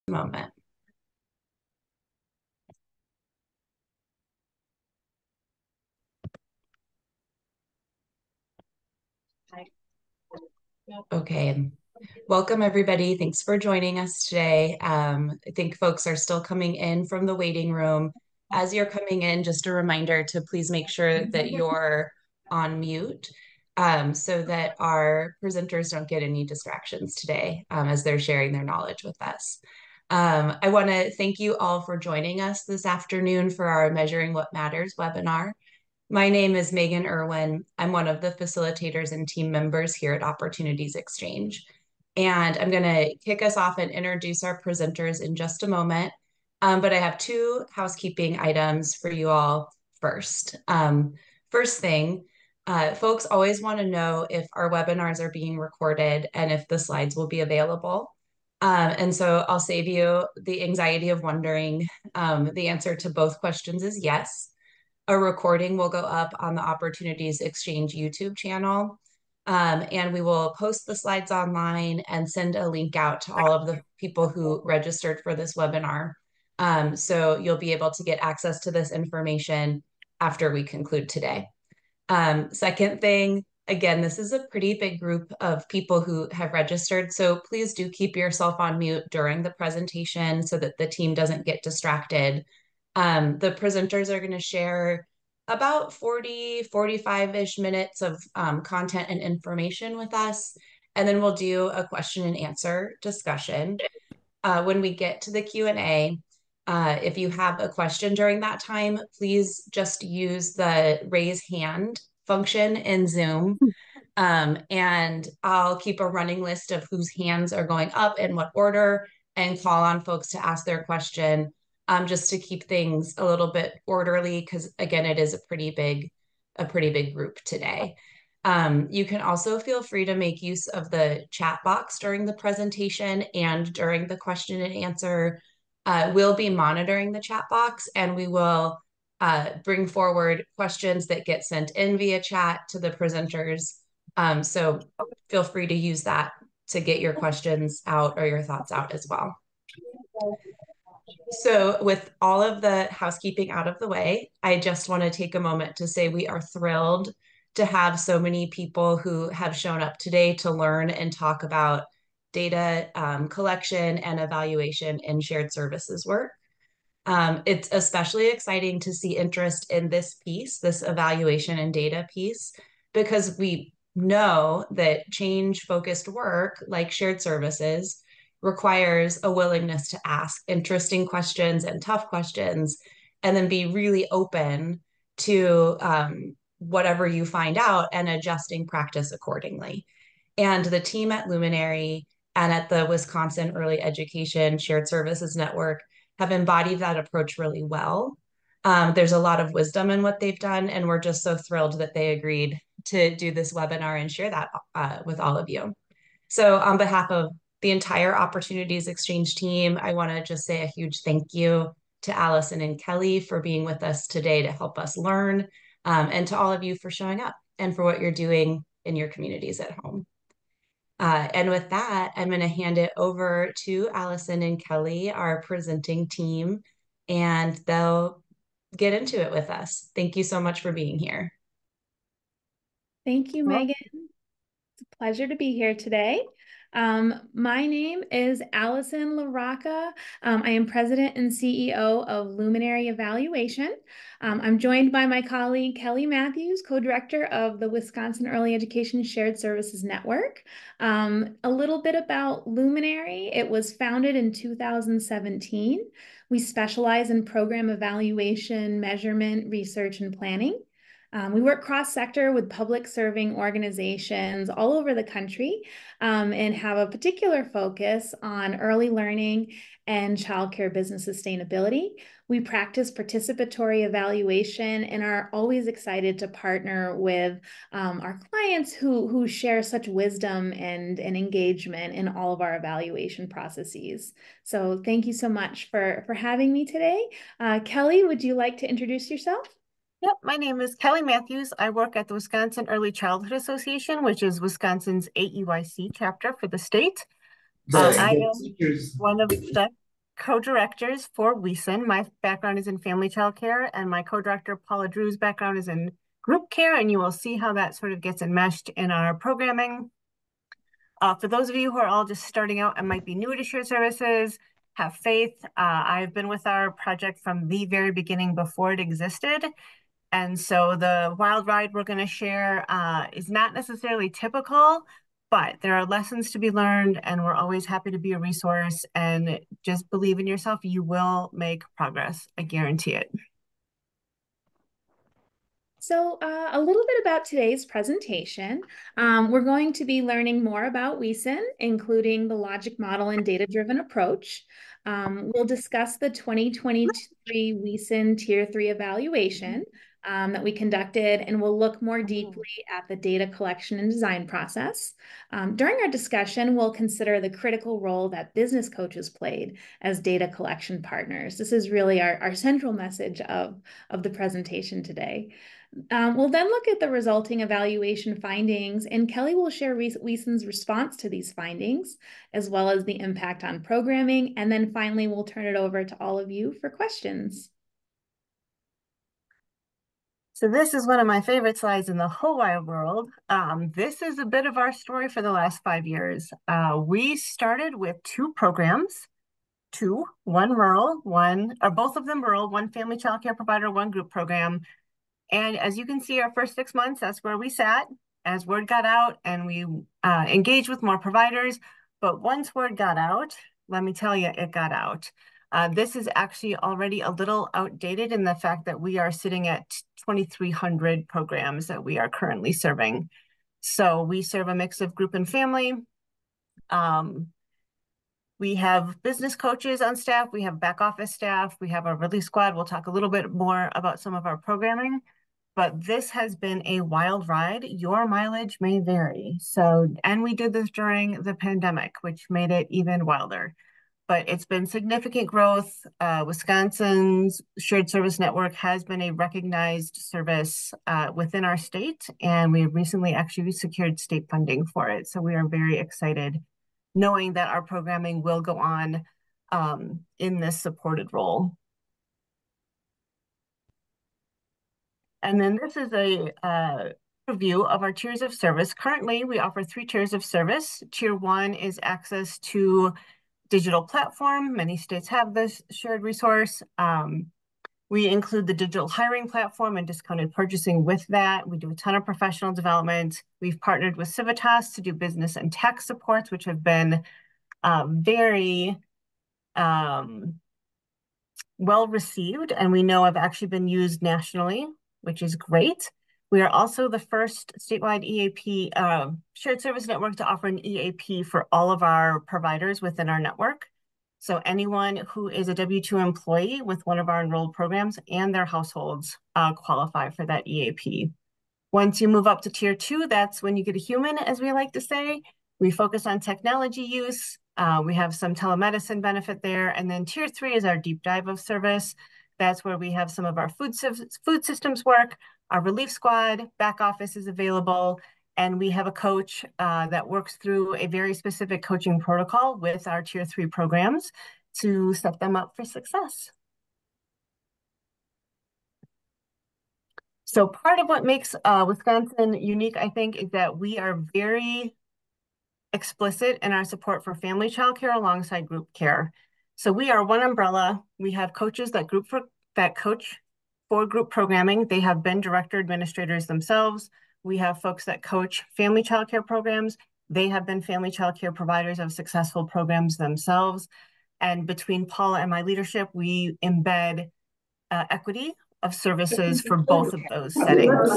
Moment. Okay. Welcome, everybody. Thanks for joining us today. I think folks are still coming in from the waiting room. As you're coming in, just a reminder to please make sure that you're on mute so that our presenters don't get any distractions today as they're sharing their knowledge with us. I want to thank you all for joining us this afternoon for our Measuring What Matters webinar. My name is Megan Irwin. I'm one of the facilitators and team members here at Opportunities Exchange. And I'm going to kick us off and introduce our presenters in just a moment. But I have two housekeeping items for you all first. First thing, folks always want to know if our webinars are being recorded and if the slides will be available. And so I'll save you the anxiety of wondering. The answer to both questions is yes. A recording will go up on the Opportunities Exchange YouTube channel. And we will post the slides online and send a link out to all of the people who registered for this webinar. So you'll be able to get access to this information after we conclude today. Second thing, again, this is a pretty big group of people who have registered. So please do keep yourself on mute during the presentation so that the team doesn't get distracted. The presenters are going to share about 40, 45-ish minutes of content and information with us. And then we'll do a question and answer discussion. When we get to the Q&A, if you have a question during that time, please just use the raise hand function in Zoom. And I'll keep a running list of whose hands are going up in what order and call on folks to ask their question just to keep things a little bit orderly because again, it is a pretty big group today. You can also feel free to make use of the chat box during the presentation and during the question and answer. We'll be monitoring the chat box and we will bring forward questions that get sent in via chat to the presenters. So feel free to use that to get your questions out or your thoughts out as well. So with all of the housekeeping out of the way, I just want to take a moment to say we are thrilled to have so many people who have shown up today to learn and talk about data collection and evaluation in shared services work. It's especially exciting to see interest in this piece, this evaluation and data piece, because we know that change-focused work like shared services requires a willingness to ask interesting questions and tough questions, and then be really open to whatever you find out and adjusting practice accordingly. And the team at Luminary and at the Wisconsin Early Education Shared Services Network have embodied that approach really well. There's a lot of wisdom in what they've done, and we're just so thrilled that they agreed to do this webinar and share that with all of you. So on behalf of the entire Opportunities Exchange team, I want to just say a huge thank you to Allison and Kelly for being with us today to help us learn, and to all of you for showing up and for what you're doing in your communities at home. And with that, I'm going to hand it over to Allison and Kelly, our presenting team, and they'll get into it with us. Thank you so much for being here. Thank you, Megan. It's a pleasure to be here today. My name is Allison LaRocca. I am President and CEO of Luminary Evaluation. I'm joined by my colleague, Kelly Matthews, co-director of the Wisconsin Early Education Shared Services Network. A little bit about Luminary. It was founded in 2017. We specialize in program evaluation, measurement, research, and planning. We work cross-sector with public serving organizations all over the country and have a particular focus on early learning and childcare business sustainability. We practice participatory evaluation and are always excited to partner with our clients who share such wisdom and engagement in all of our evaluation processes. So thank you so much for having me today. Kelly, would you like to introduce yourself? Yep, my name is Kelly Matthews. I work at the Wisconsin Early Childhood Association, which is Wisconsin's AEYC chapter for the state. I am one of the co-directors for WESN. My background is in family child care, and my co-director, Paula Drew's background is in group care, and you will see how that sort of gets enmeshed in our programming. For those of you who are all just starting out and might be new to shared services, have faith. I've been with our project from the very beginning before it existed. And so the wild ride we're going to share is not necessarily typical, but there are lessons to be learned, and we're always happy to be a resource. And just believe in yourself, you will make progress. I guarantee it. So a little bit about today's presentation. We're going to be learning more about WESN, including the logic model and data-driven approach. We'll discuss the 2023 WESN Tier 3 evaluation that we conducted, and we'll look more deeply at the data collection and design process. During our discussion, we'll consider the critical role that business coaches played as data collection partners. This is really our central message of the presentation today. We'll then look at the resulting evaluation findings, and Kelly will share WESN's response to these findings, as well as the impact on programming. And then finally, we'll turn it over to all of you for questions. So this is one of my favorite slides in the whole wide world. This is a bit of our story for the last 5 years. We started with 2 programs, one rural, both of them rural, one family child care provider, one group program. And as you can see, our first 6 months, that's where we sat as word got out, and we engaged with more providers. But once word got out, let me tell you, it got out. This is actually already a little outdated in the fact that we are sitting at 2,300 programs that we are currently serving. So we serve a mix of group and family. We have business coaches on staff. We have back office staff. We have our relief squad. We'll talk a little bit more about some of our programming. But this has been a wild ride. Your mileage may vary. And we did this during the pandemic, which made it even wilder. But it's been significant growth. Wisconsin's shared service network has been a recognized service within our state, and we recently actually secured state funding for it. So we are very excited knowing that our programming will go on in this supported role. And then this is a review of our tiers of service. Currently, we offer 3 tiers of service. Tier 1 is access to digital platform. Many states have this shared resource. We include the digital hiring platform and discounted purchasing with that. We do a ton of professional development. We've partnered with Civitas to do business and tax supports, which have been very well received, and we know have actually been used nationally, which is great. We are also the first statewide EAP shared service network to offer an EAP for all of our providers within our network. So anyone who is a W-2 employee with one of our enrolled programs and their households qualify for that EAP. Once you move up to tier 2, that's when you get a human, as we like to say. We focus on technology use. We have some telemedicine benefit there. And then tier 3 is our deep dive of service. That's where we have some of our food systems work. Our relief squad, back office is available. And we have a coach that works through a very specific coaching protocol with our tier 3 programs to set them up for success. So part of what makes Wisconsin unique, I think, is that we are very explicit in our support for family child care alongside group care. So we are one umbrella. We have coaches that coach for group programming. They have been director administrators themselves. We have folks that coach family child care programs. They have been family child care providers of successful programs themselves. And between Paula and my leadership, we embed equity of services for both of those settings.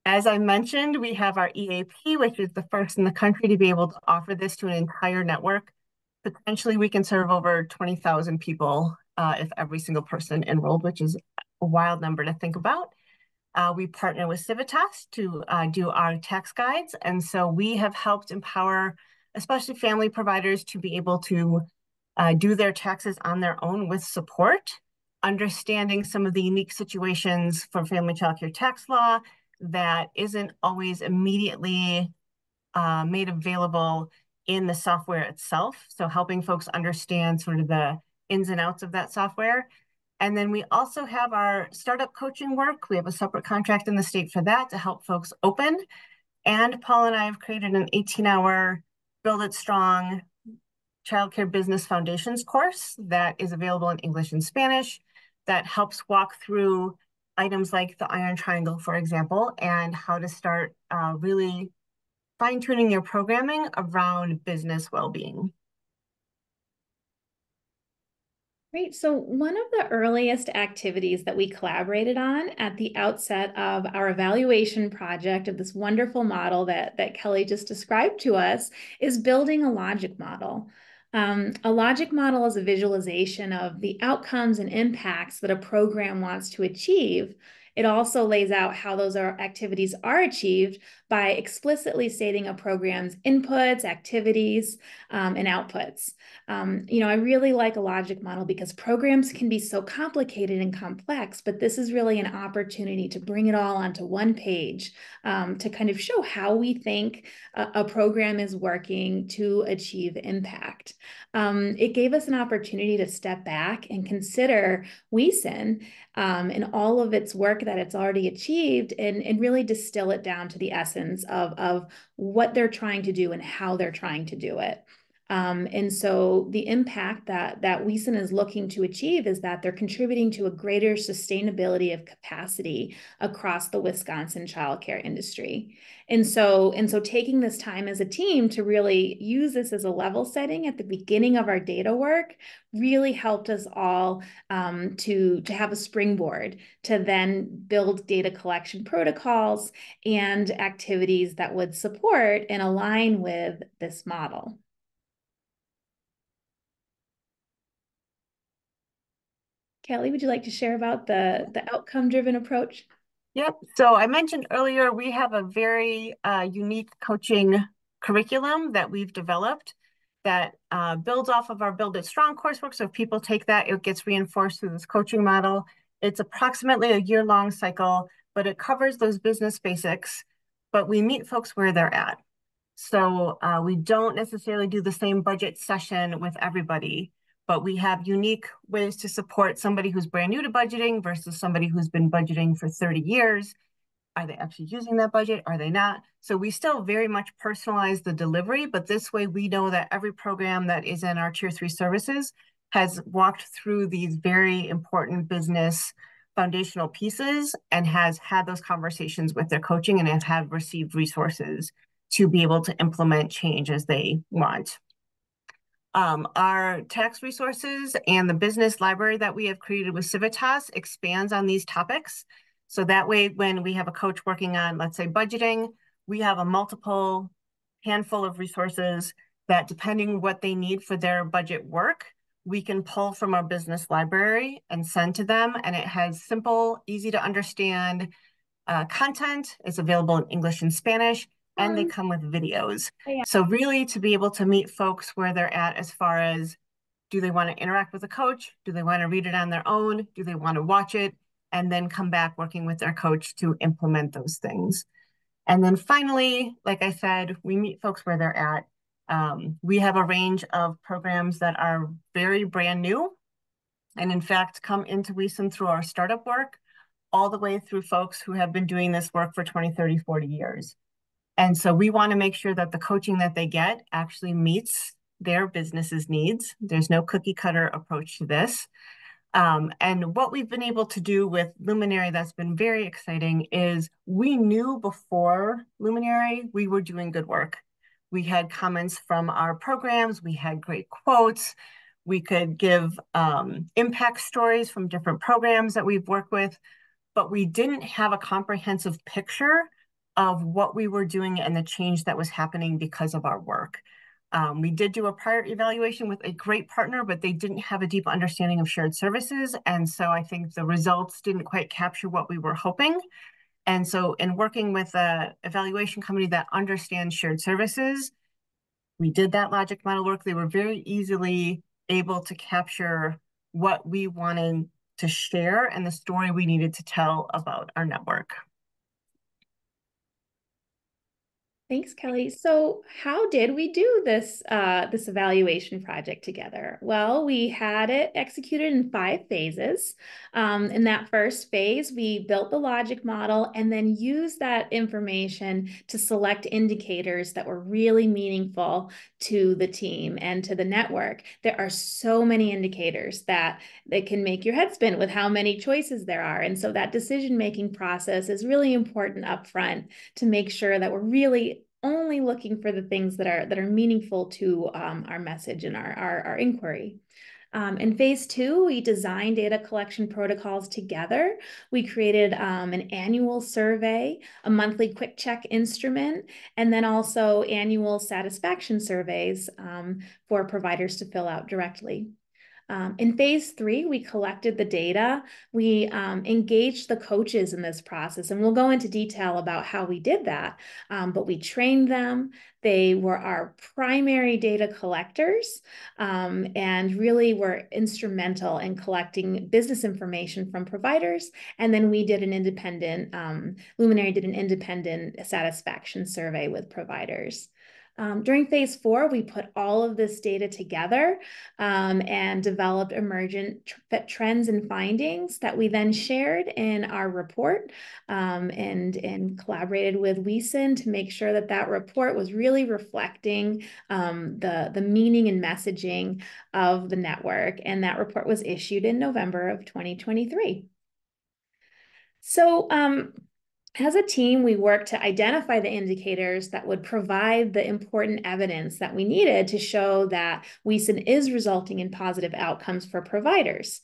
As I mentioned, we have our EAP, which is the first in the country to be able to offer this to an entire network. Potentially, we can serve over 20,000 people if every single person enrolled, which is a wild number to think about. We partner with Civitas to do our tax guides. And so we have helped empower, especially family providers, to be able to do their taxes on their own with support, understanding some of the unique situations for family child care tax law that isn't always immediately made available in the software itself. So helping folks understand sort of the ins and outs of that software. And then we also have our startup coaching work. We have a separate contract in the state for that to help folks open. And Paul and I have created an 18-hour Build It Strong Childcare Business Foundations course that is available in English and Spanish that helps walk through items like the iron triangle, for example, and how to start really fine-tuning your programming around business well-being. Great. So one of the earliest activities that we collaborated on at the outset of our evaluation project of this wonderful model that Kelly just described to us is building a logic model. A logic model is a visualization of the outcomes and impacts that a program wants to achieve. It also lays out how those activities are achieved by explicitly stating a program's inputs, activities, and outputs. I really like a logic model because programs can be so complicated and complex, but this is really an opportunity to bring it all onto one page to kind of show how we think a program is working to achieve impact. It gave us an opportunity to step back and consider WESN and all of its work that it's already achieved and really distill it down to the essence of what they're trying to do and how they're trying to do it. And so the impact that WESN is looking to achieve is that they're contributing to a greater sustainability of capacity across the Wisconsin childcare industry. And so taking this time as a team to really use this as a level setting at the beginning of our data work really helped us all to have a springboard to then build data collection protocols and activities that would support and align with this model. Kelly, would you like to share about the outcome-driven approach? Yep. So I mentioned earlier, we have a very unique coaching curriculum that we've developed that builds off of our Build It Strong coursework. So if people take that, it gets reinforced through this coaching model. It's approximately a year-long cycle, but it covers those business basics, but we meet folks where they're at. So we don't necessarily do the same budget session with everybody, but we have unique ways to support somebody who's brand new to budgeting versus somebody who's been budgeting for 30 years. Are they actually using that budget? Are they not? So we still very much personalize the delivery, but this way we know that every program that is in our Tier 3 services has walked through these very important business foundational pieces and has had those conversations with their coaching and have received resources to be able to implement change as they want. Our tax resources and the business library that we have created with Civitas expands on these topics. So that way, when we have a coach working on, let's say, budgeting, we have a multiple handful of resources that, depending what they need for their budget work, we can pull from our business library and send to them. And it has simple, easy to understand content. It's available in English and Spanish, and they come with videos. So really to be able to meet folks where they're at as far as, do they want to interact with a coach? Do they want to read it on their own? Do they want to watch it? And then come back working with their coach to implement those things. And then finally, like I said, we meet folks where they're at. We have a range of programs that are very brand new, and in fact, come into WESN through our startup work, all the way through folks who have been doing this work for 20, 30, 40 years. And so we want to make sure that the coaching that they get actually meets their business's needs. There's no cookie cutter approach to this. And what we've been able to do with Luminary that's been very exciting is we knew before Luminary we were doing good work. We had comments from our programs, we had great quotes, we could give impact stories from different programs that we've worked with, but we didn't have a comprehensive picture of what we were doing and the change that was happening because of our work. We did do a prior evaluation with a great partner, but they didn't have a deep understanding of shared services. And so I think the results didn't quite capture what we were hoping. And so in working with an evaluation company that understands shared services, we did that logic model work. They were very easily able to capture what we wanted to share and the story we needed to tell about our network. Thanks, Kelly. So how did we do this, this evaluation project together? Well, we had it executed in 5 phases. In that first phase, we built the logic model and then used that information to select indicators that were really meaningful to the team and to the network. There are so many indicators that can make your head spin with how many choices there are. And so that decision-making process is really important upfront to make sure that we're really only looking for the things that are meaningful to our message and our inquiry. In phase 2, we designed data collection protocols together. We created an annual survey, a monthly quick check instrument, and then also annual satisfaction surveys for providers to fill out directly. In phase 3, we collected the data. We engaged the coaches in this process, and we'll go into detail about how we did that. But we trained them. They were our primary data collectors and really were instrumental in collecting business information from providers. And then we did an independent, Luminary did an independent satisfaction survey with providers. During phase 4, we put all of this data together and developed emergent trends and findings that we then shared in our report and collaborated with WESN to make sure that that report was really reflecting the meaning and messaging of the network. And that report was issued in November of 2023. So, as a team, we worked to identify the indicators that would provide the important evidence that we needed to show that WESN is resulting in positive outcomes for providers.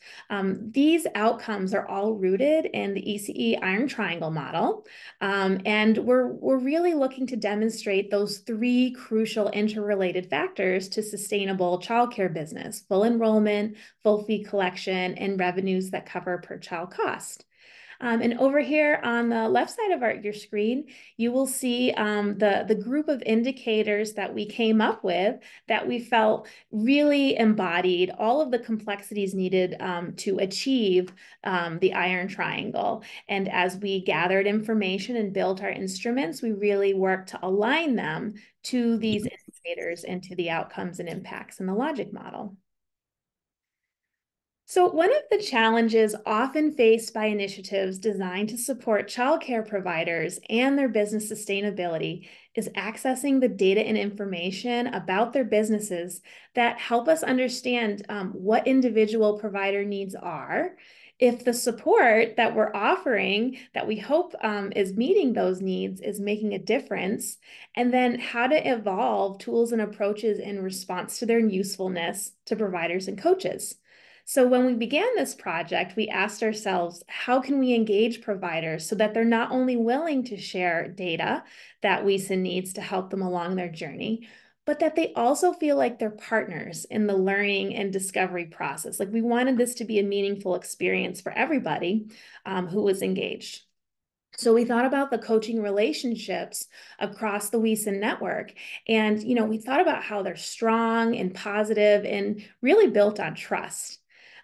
These outcomes are all rooted in the ECE Iron Triangle model, and we're really looking to demonstrate those 3 crucial interrelated factors to sustainable childcare business: full enrollment, full fee collection, and revenues that cover per child cost. And over here on the left side of your screen, you will see the group of indicators that we came up with that we felt really embodied all of the complexities needed to achieve the Iron Triangle. And as we gathered information and built our instruments, we really worked to align them to these indicators and to the outcomes and impacts in the logic model. So one of the challenges often faced by initiatives designed to support childcare providers and their business sustainability is accessing the data and information about their businesses that help us understand what individual provider needs are, if the support that we're offering that we hope is meeting those needs is making a difference, and then how to evolve tools and approaches in response to their usefulness to providers and coaches. So when we began this project, we asked ourselves, how can we engage providers so that they're not only willing to share data that WESN needs to help them along their journey, but that they also feel like they're partners in the learning and discovery process. Like, we wanted this to be a meaningful experience for everybody who was engaged. So we thought about the coaching relationships across the WESN network. And, we thought about how they're strong and positive and really built on trust.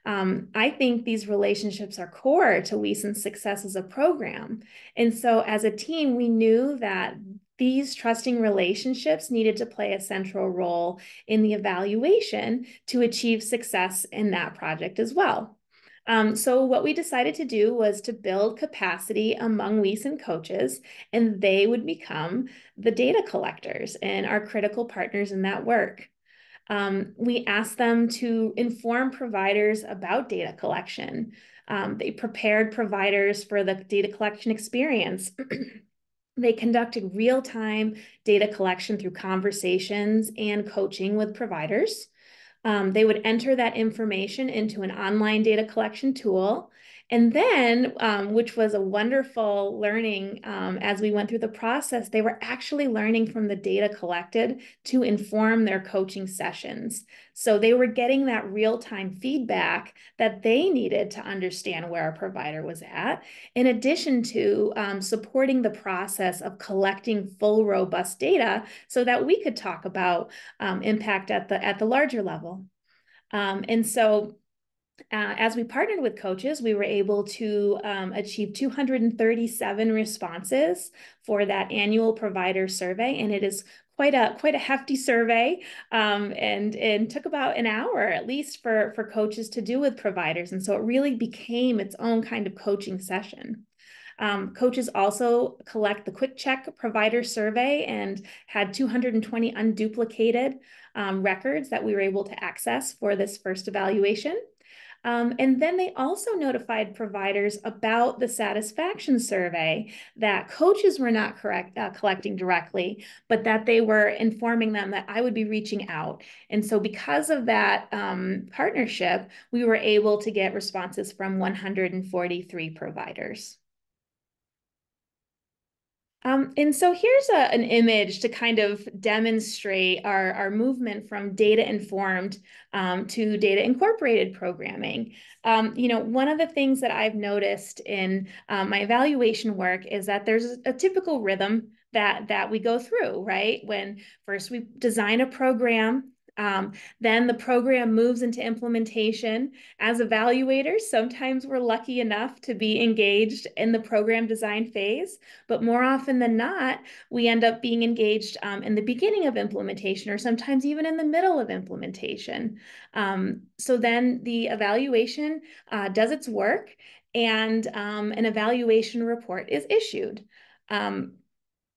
I think these relationships are core to WESN's success as a program. And so as a team, we knew that these trusting relationships needed to play a central role in the evaluation to achieve success in that project as well. So what we decided to do was to build capacity among WESN coaches, and they would become the data collectors and our critical partners in that work. We asked them to inform providers about data collection. They prepared providers for the data collection experience. They conducted real-time data collection through conversations and coaching with providers. They would enter that information into an online data collection tool. And then, which was a wonderful learning as we went through the process, they were actually learning from the data collected to inform their coaching sessions. So they were getting that real-time feedback that they needed to understand where a provider was at, in addition to supporting the process of collecting full, robust data so that we could talk about impact at the larger level. And so As we partnered with coaches, we were able to achieve 237 responses for that annual provider survey, and it is quite a hefty survey, and took about an hour at least for coaches to do with providers, and so it really became its own kind of coaching session. Coaches also collect the Quick Check provider survey and had 220 unduplicated records that we were able to access for this first evaluation. And then they also notified providers about the satisfaction survey that coaches were not collecting directly, but that they were informing them that I would be reaching out. And so because of that partnership, we were able to get responses from 143 providers. And so here's an image to kind of demonstrate our movement from data-informed to data-incorporated programming. One of the things that I've noticed in my evaluation work is that there's a typical rhythm that we go through, right? When first we design a program, then the program moves into implementation. As evaluators, sometimes we're lucky enough to be engaged in the program design phase, but more often than not, we end up being engaged in the beginning of implementation, or sometimes even in the middle of implementation. So then the evaluation does its work, and an evaluation report is issued.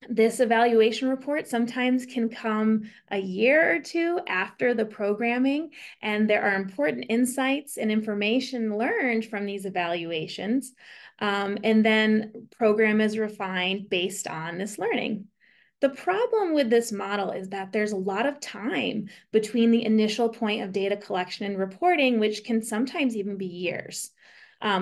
This evaluation report sometimes can come a year or two after the programming, and there are important insights and information learned from these evaluations, and then program is refined based on this learning. The problem with this model is that there's a lot of time between the initial point of data collection and reporting, which can sometimes even be years.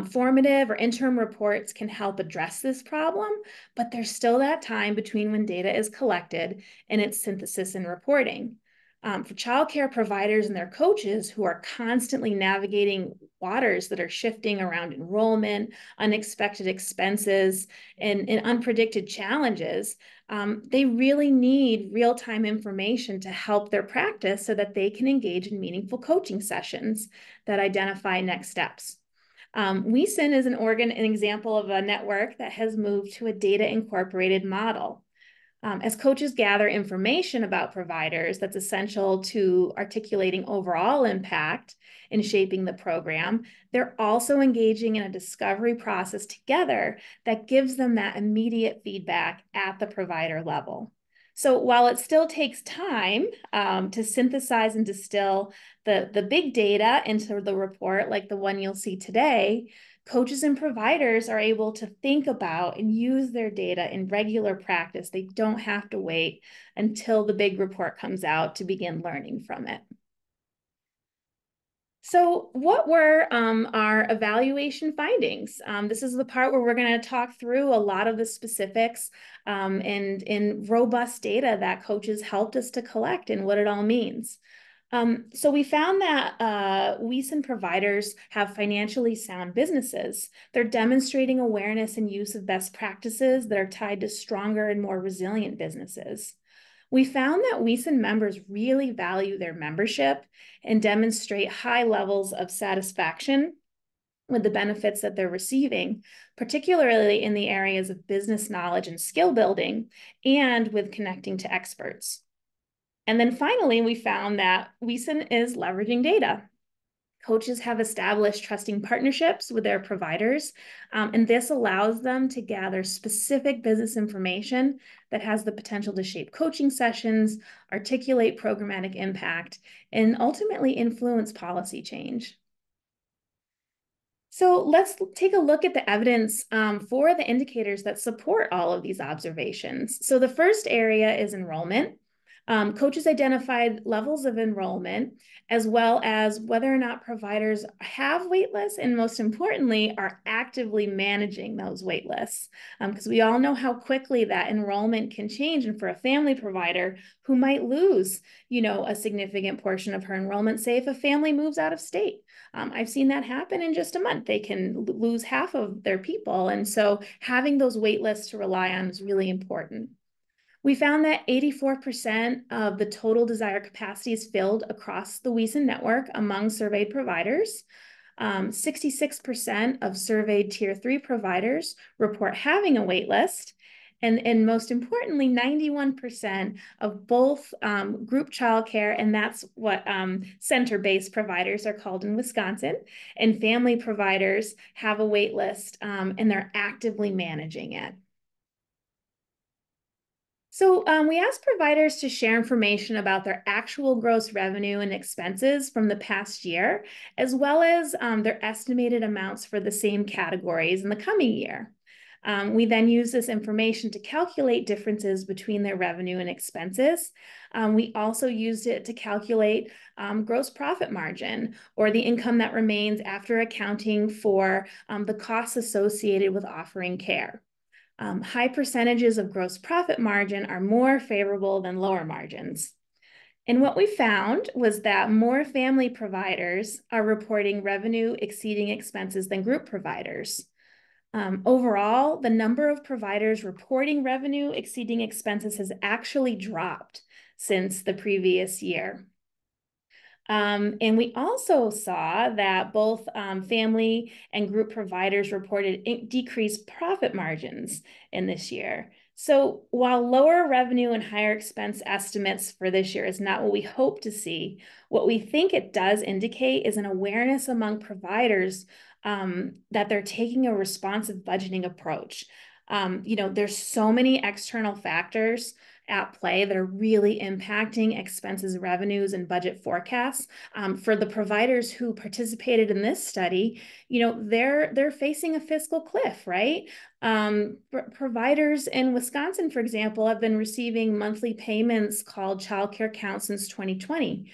Formative or interim reports can help address this problem, but there's still that time between when data is collected and its synthesis and reporting. For childcare providers and their coaches who are constantly navigating waters that are shifting around enrollment, unexpected expenses, and unpredicted challenges, they really need real-time information to help their practice so that they can engage in meaningful coaching sessions that identify next steps. WeSyn is an example of a network that has moved to a data-incorporated model. As coaches gather information about providers that's essential to articulating overall impact in shaping the program, they're also engaging in a discovery process together that gives them that immediate feedback at the provider level. So while it still takes time to synthesize and distill the big data into the report, like the one you'll see today, coaches and providers are able to think about and use their data in regular practice. They don't have to wait until the big report comes out to begin learning from it. So what were our evaluation findings? This is the part where we're going to talk through a lot of the specifics and in robust data that coaches helped us to collect and what it all means. So we found that WeSyn providers have financially sound businesses. They're demonstrating awareness and use of best practices that are tied to stronger and more resilient businesses. We found that WeSyn members really value their membership and demonstrate high levels of satisfaction with the benefits that they're receiving, particularly in the areas of business knowledge and skill building, and with connecting to experts. And then finally, we found that WeSyn is leveraging data. Coaches have established trusting partnerships with their providers, and this allows them to gather specific business information that has the potential to shape coaching sessions, articulate programmatic impact, and ultimately influence policy change. So let's take a look at the evidence for the indicators that support all of these observations. So the first area is enrollment. Coaches identified levels of enrollment, as well as whether or not providers have waitlists, and most importantly, are actively managing those waitlists. Because we all know how quickly that enrollment can change. And for a family provider who might lose, a significant portion of her enrollment, say if a family moves out of state. I've seen that happen in just a month. They can lose half of their people. And so having those waitlists to rely on is really important. We found that 84% of the total desired capacity is filled across the WeSyn network among surveyed providers. 66% of surveyed Tier 3 providers report having a wait list. And most importantly, 91% of both group childcare, and that's what center-based providers are called in Wisconsin, and family providers have a wait list, and they're actively managing it. So we asked providers to share information about their actual gross revenue and expenses from the past year, as well as their estimated amounts for the same categories in the coming year. We then use this information to calculate differences between their revenue and expenses. We also used it to calculate gross profit margin, or the income that remains after accounting for the costs associated with offering care. High percentages of gross profit margin are more favorable than lower margins. And what we found was that more family providers are reporting revenue exceeding expenses than group providers. Overall, the number of providers reporting revenue exceeding expenses has actually dropped since the previous year. And we also saw that both family and group providers reported decreased profit margins in this year. So while lower revenue and higher expense estimates for this year is not what we hope to see, what we think it does indicate is an awareness among providers that they're taking a responsive budgeting approach. There's so many external factors at play that are really impacting expenses, revenues, and budget forecasts. For the providers who participated in this study, they're facing a fiscal cliff, right? Providers in Wisconsin, for example, have been receiving monthly payments called Child Care Count since 2020.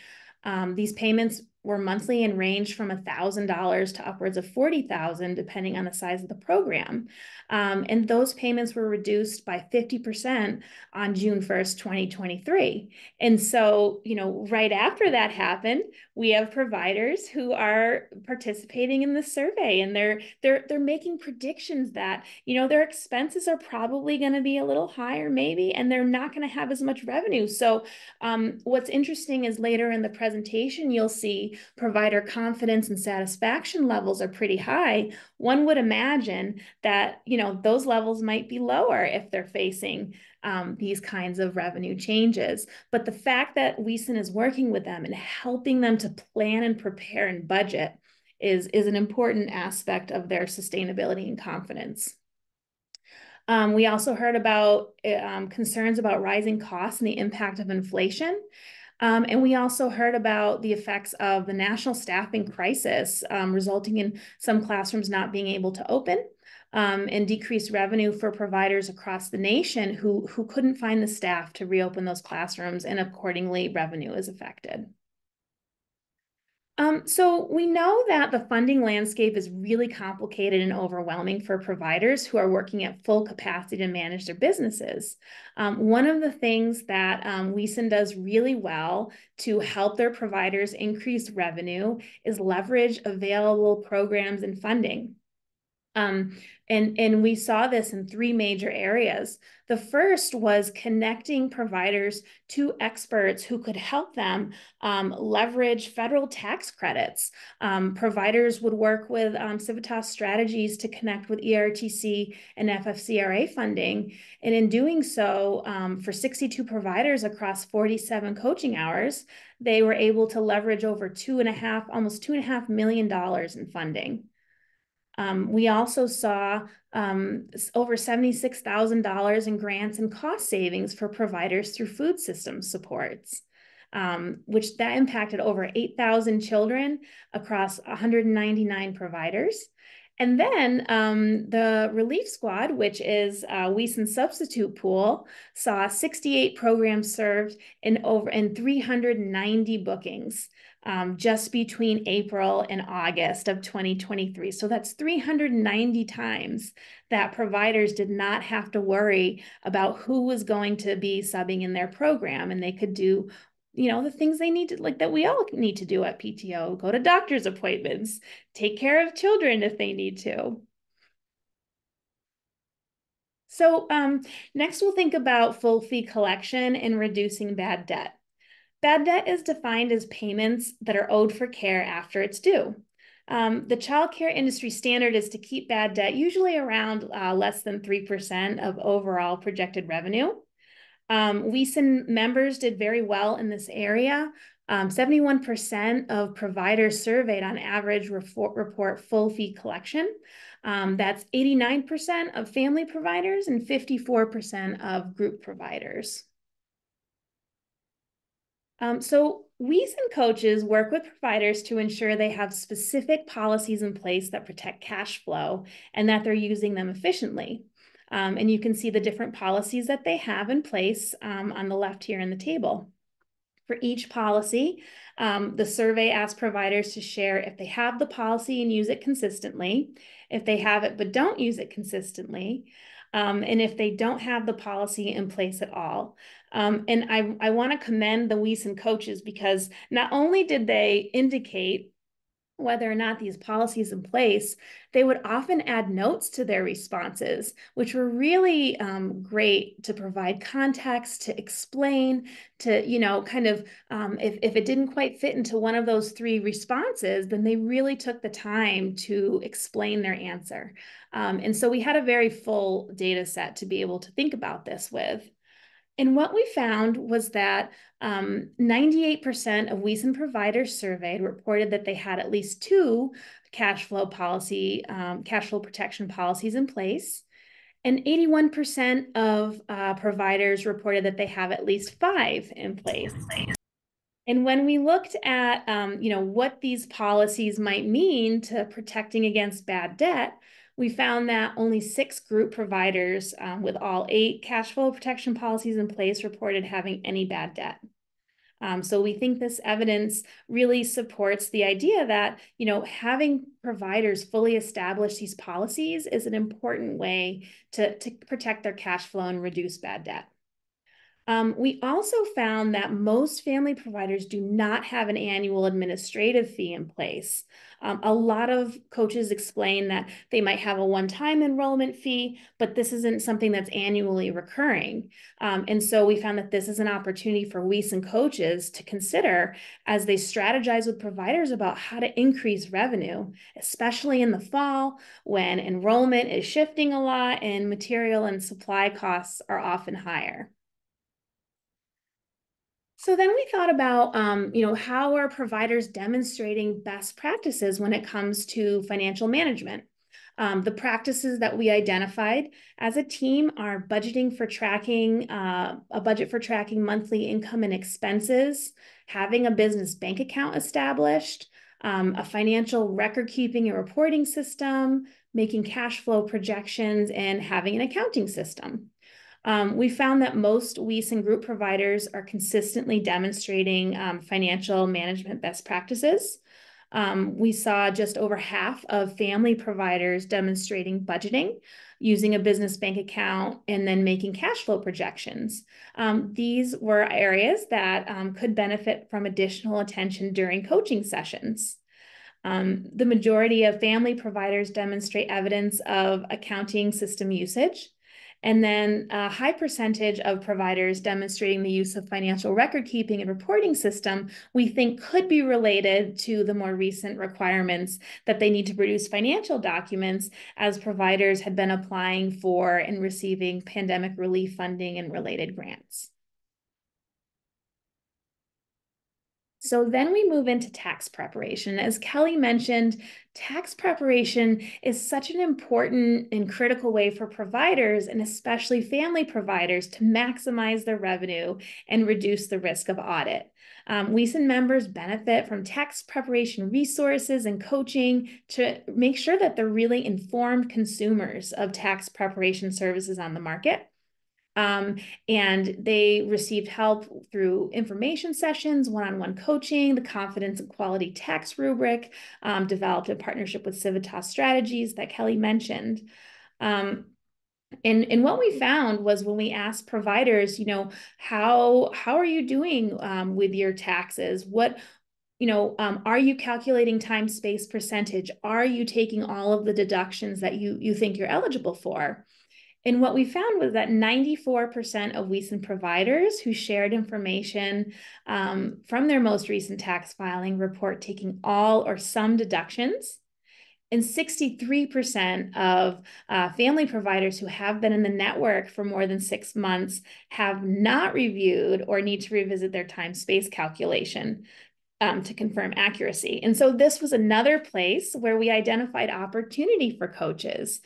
These payments were monthly and ranged from $1,000 to upwards of $40,000, depending on the size of the program. And those payments were reduced by 50% on June 1st, 2023. And so, right after that happened, we have providers who are participating in the survey, and they're making predictions that, their expenses are probably going to be a little higher maybe, and they're not going to have as much revenue. So what's interesting is later in the presentation, you'll see provider confidence and satisfaction levels are pretty high. One would imagine that, those levels might be lower if they're facing these kinds of revenue changes. But the fact that WESN is working with them and helping them to plan and prepare and budget is an important aspect of their sustainability and confidence. We also heard about concerns about rising costs and the impact of inflation. And we also heard about the effects of the national staffing crisis, resulting in some classrooms not being able to open, and decreased revenue for providers across the nation who couldn't find the staff to reopen those classrooms, and accordingly, revenue is affected. So we know that the funding landscape is really complicated and overwhelming for providers who are working at full capacity to manage their businesses. One of the things that WESN does really well to help their providers increase revenue is leverage available programs and funding. And we saw this in three major areas. The first was connecting providers to experts who could help them leverage federal tax credits. Providers would work with Civitas Strategies to connect with ERTC and FFCRA funding. And in doing so, for 62 providers across 47 coaching hours, they were able to leverage over almost $2.5 million in funding. We also saw over $76,000 in grants and cost savings for providers through food system supports, which that impacted over 8,000 children across 199 providers. And then the Relief Squad, which is WESN's substitute pool, saw 68 programs served in 390 bookings. Just between April and August of 2023. So that's 390 times that providers did not have to worry about who was going to be subbing in their program, and they could do, the things they need to, like that we all need to do at PTO, go to doctor's appointments, take care of children if they need to. So next we'll think about full fee collection and reducing bad debt. Bad debt is defined as payments that are owed for care after it's due. The childcare industry standard is to keep bad debt usually around less than 3% of overall projected revenue. WESN members did very well in this area. 71% of providers surveyed on average report full fee collection. That's 89% of family providers and 54% of group providers. So WESN coaches work with providers to ensure they have specific policies in place that protect cash flow and that they're using them efficiently. And you can see the different policies that they have in place on the left here in the table. For each policy, the survey asks providers to share if they have the policy and use it consistently, if they have it but don't use it consistently, and if they don't have the policy in place at all. And I want to commend the WESN coaches because not only did they indicate whether or not these policies in place, they would often add notes to their responses, which were really great to provide context, to explain, to, kind of, if it didn't quite fit into one of those three responses, then they really took the time to explain their answer. And so we had a very full data set to be able to think about this with. And what we found was that 98% of WESN providers surveyed reported that they had at least 2 cash flow protection policies in place. And 81% of providers reported that they have at least 5 in place. And when we looked at, what these policies might mean to protecting against bad debt, we found that only 6 group providers with all 8 cash flow protection policies in place reported having any bad debt. So we think this evidence really supports the idea that, having providers fully establish these policies is an important way to protect their cash flow and reduce bad debt. We also found that most family providers do not have an annual administrative fee in place. A lot of coaches explain that they might have a one-time enrollment fee, but this isn't something that's annually recurring. And so we found that this is an opportunity for WESN coaches to consider as they strategize with providers about how to increase revenue, especially in the fall when enrollment is shifting a lot and material and supply costs are often higher. So then we thought about, how are providers demonstrating best practices when it comes to financial management? The practices that we identified as a team are budgeting for tracking, a budget for tracking monthly income and expenses, having a business bank account established, a financial record keeping and reporting system, making cash flow projections, and having an accounting system. We found that most WESN group providers are consistently demonstrating financial management best practices. We saw just over half of family providers demonstrating budgeting, using a business bank account, and then making cash flow projections. These were areas that could benefit from additional attention during coaching sessions. The majority of family providers demonstrate evidence of accounting system usage. And then a high percentage of providers demonstrating the use of financial record keeping and reporting system we think could be related to the more recent requirements that they need to produce financial documents as providers had been applying for and receiving pandemic relief funding and related grants. So then we move into tax preparation. As Kelly mentioned, tax preparation is such an important and critical way for providers, and especially family providers, to maximize their revenue and reduce the risk of audit. WESN members benefit from tax preparation resources and coaching to make sure that they're really informed consumers of tax preparation services on the market. And they received help through information sessions, one-on-one coaching, the Confidence and Quality Tax Rubric, developed in partnership with Civitas Strategies that Kelly mentioned. And what we found was when we asked providers, how are you doing with your taxes? What, are you calculating time, space, percentage? Are you taking all of the deductions that you think you're eligible for? And what we found was that 94% of WESN providers who shared information from their most recent tax filing report taking all or some deductions. And 63% of family providers who have been in the network for more than 6 months have not reviewed or need to revisit their time-space calculation to confirm accuracy. And so this was another place where we identified opportunity for coaches,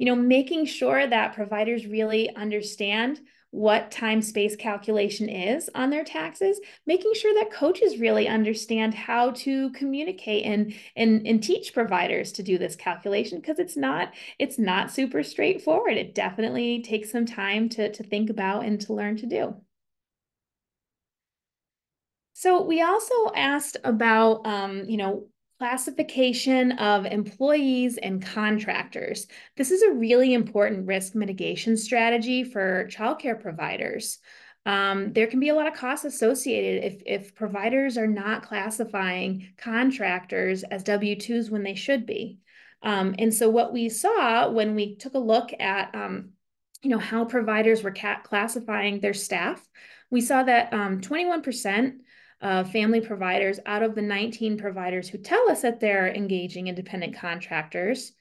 making sure that providers really understand what time-space calculation is on their taxes, making sure that coaches really understand how to communicate and teach providers to do this calculation, because it's not super straightforward. It definitely takes some time to think about and to learn to do. So we also asked about, classification of employees and contractors. This is a really important risk mitigation strategy for childcare providers. There can be a lot of costs associated if providers are not classifying contractors as W-2s when they should be. And so what we saw when we took a look at how providers were classifying their staff, we saw that 21% family providers out of the 19 providers who tell us that they're engaging independent contractors,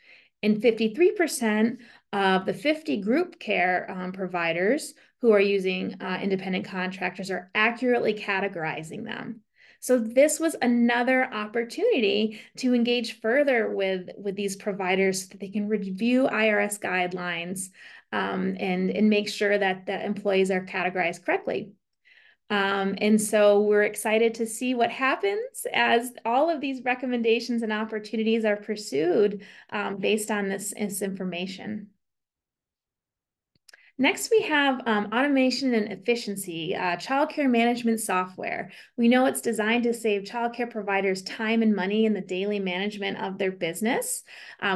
and 53% of the 50 group care providers who are using independent contractors are accurately categorizing them. So this was another opportunity to engage further with these providers so that they can review IRS guidelines and make sure that the employees are categorized correctly. And so we're excited to see what happens as all of these recommendations and opportunities are pursued based on this information. Next, we have automation and efficiency, childcare management software. We know it's designed to save childcare providers time and money in the daily management of their business.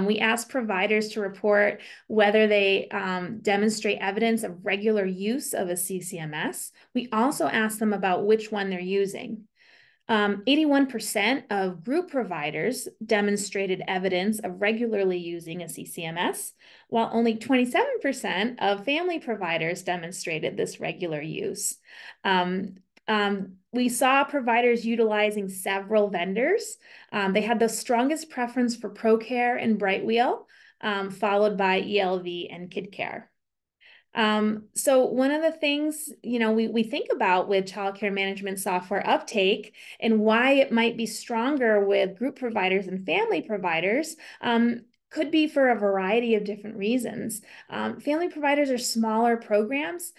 We ask providers to report whether they demonstrate evidence of regular use of a CCMS. We also ask them about which one they're using. 81% of group providers demonstrated evidence of regularly using a CCMS, while only 27% of family providers demonstrated this regular use. We saw providers utilizing several vendors. They had the strongest preference for ProCare and Brightwheel, followed by ELV and KidCare. So one of the things, we think about with childcare management software uptake and why it might be stronger with group providers and family providers, could be for a variety of different reasons. Family providers are smaller programs,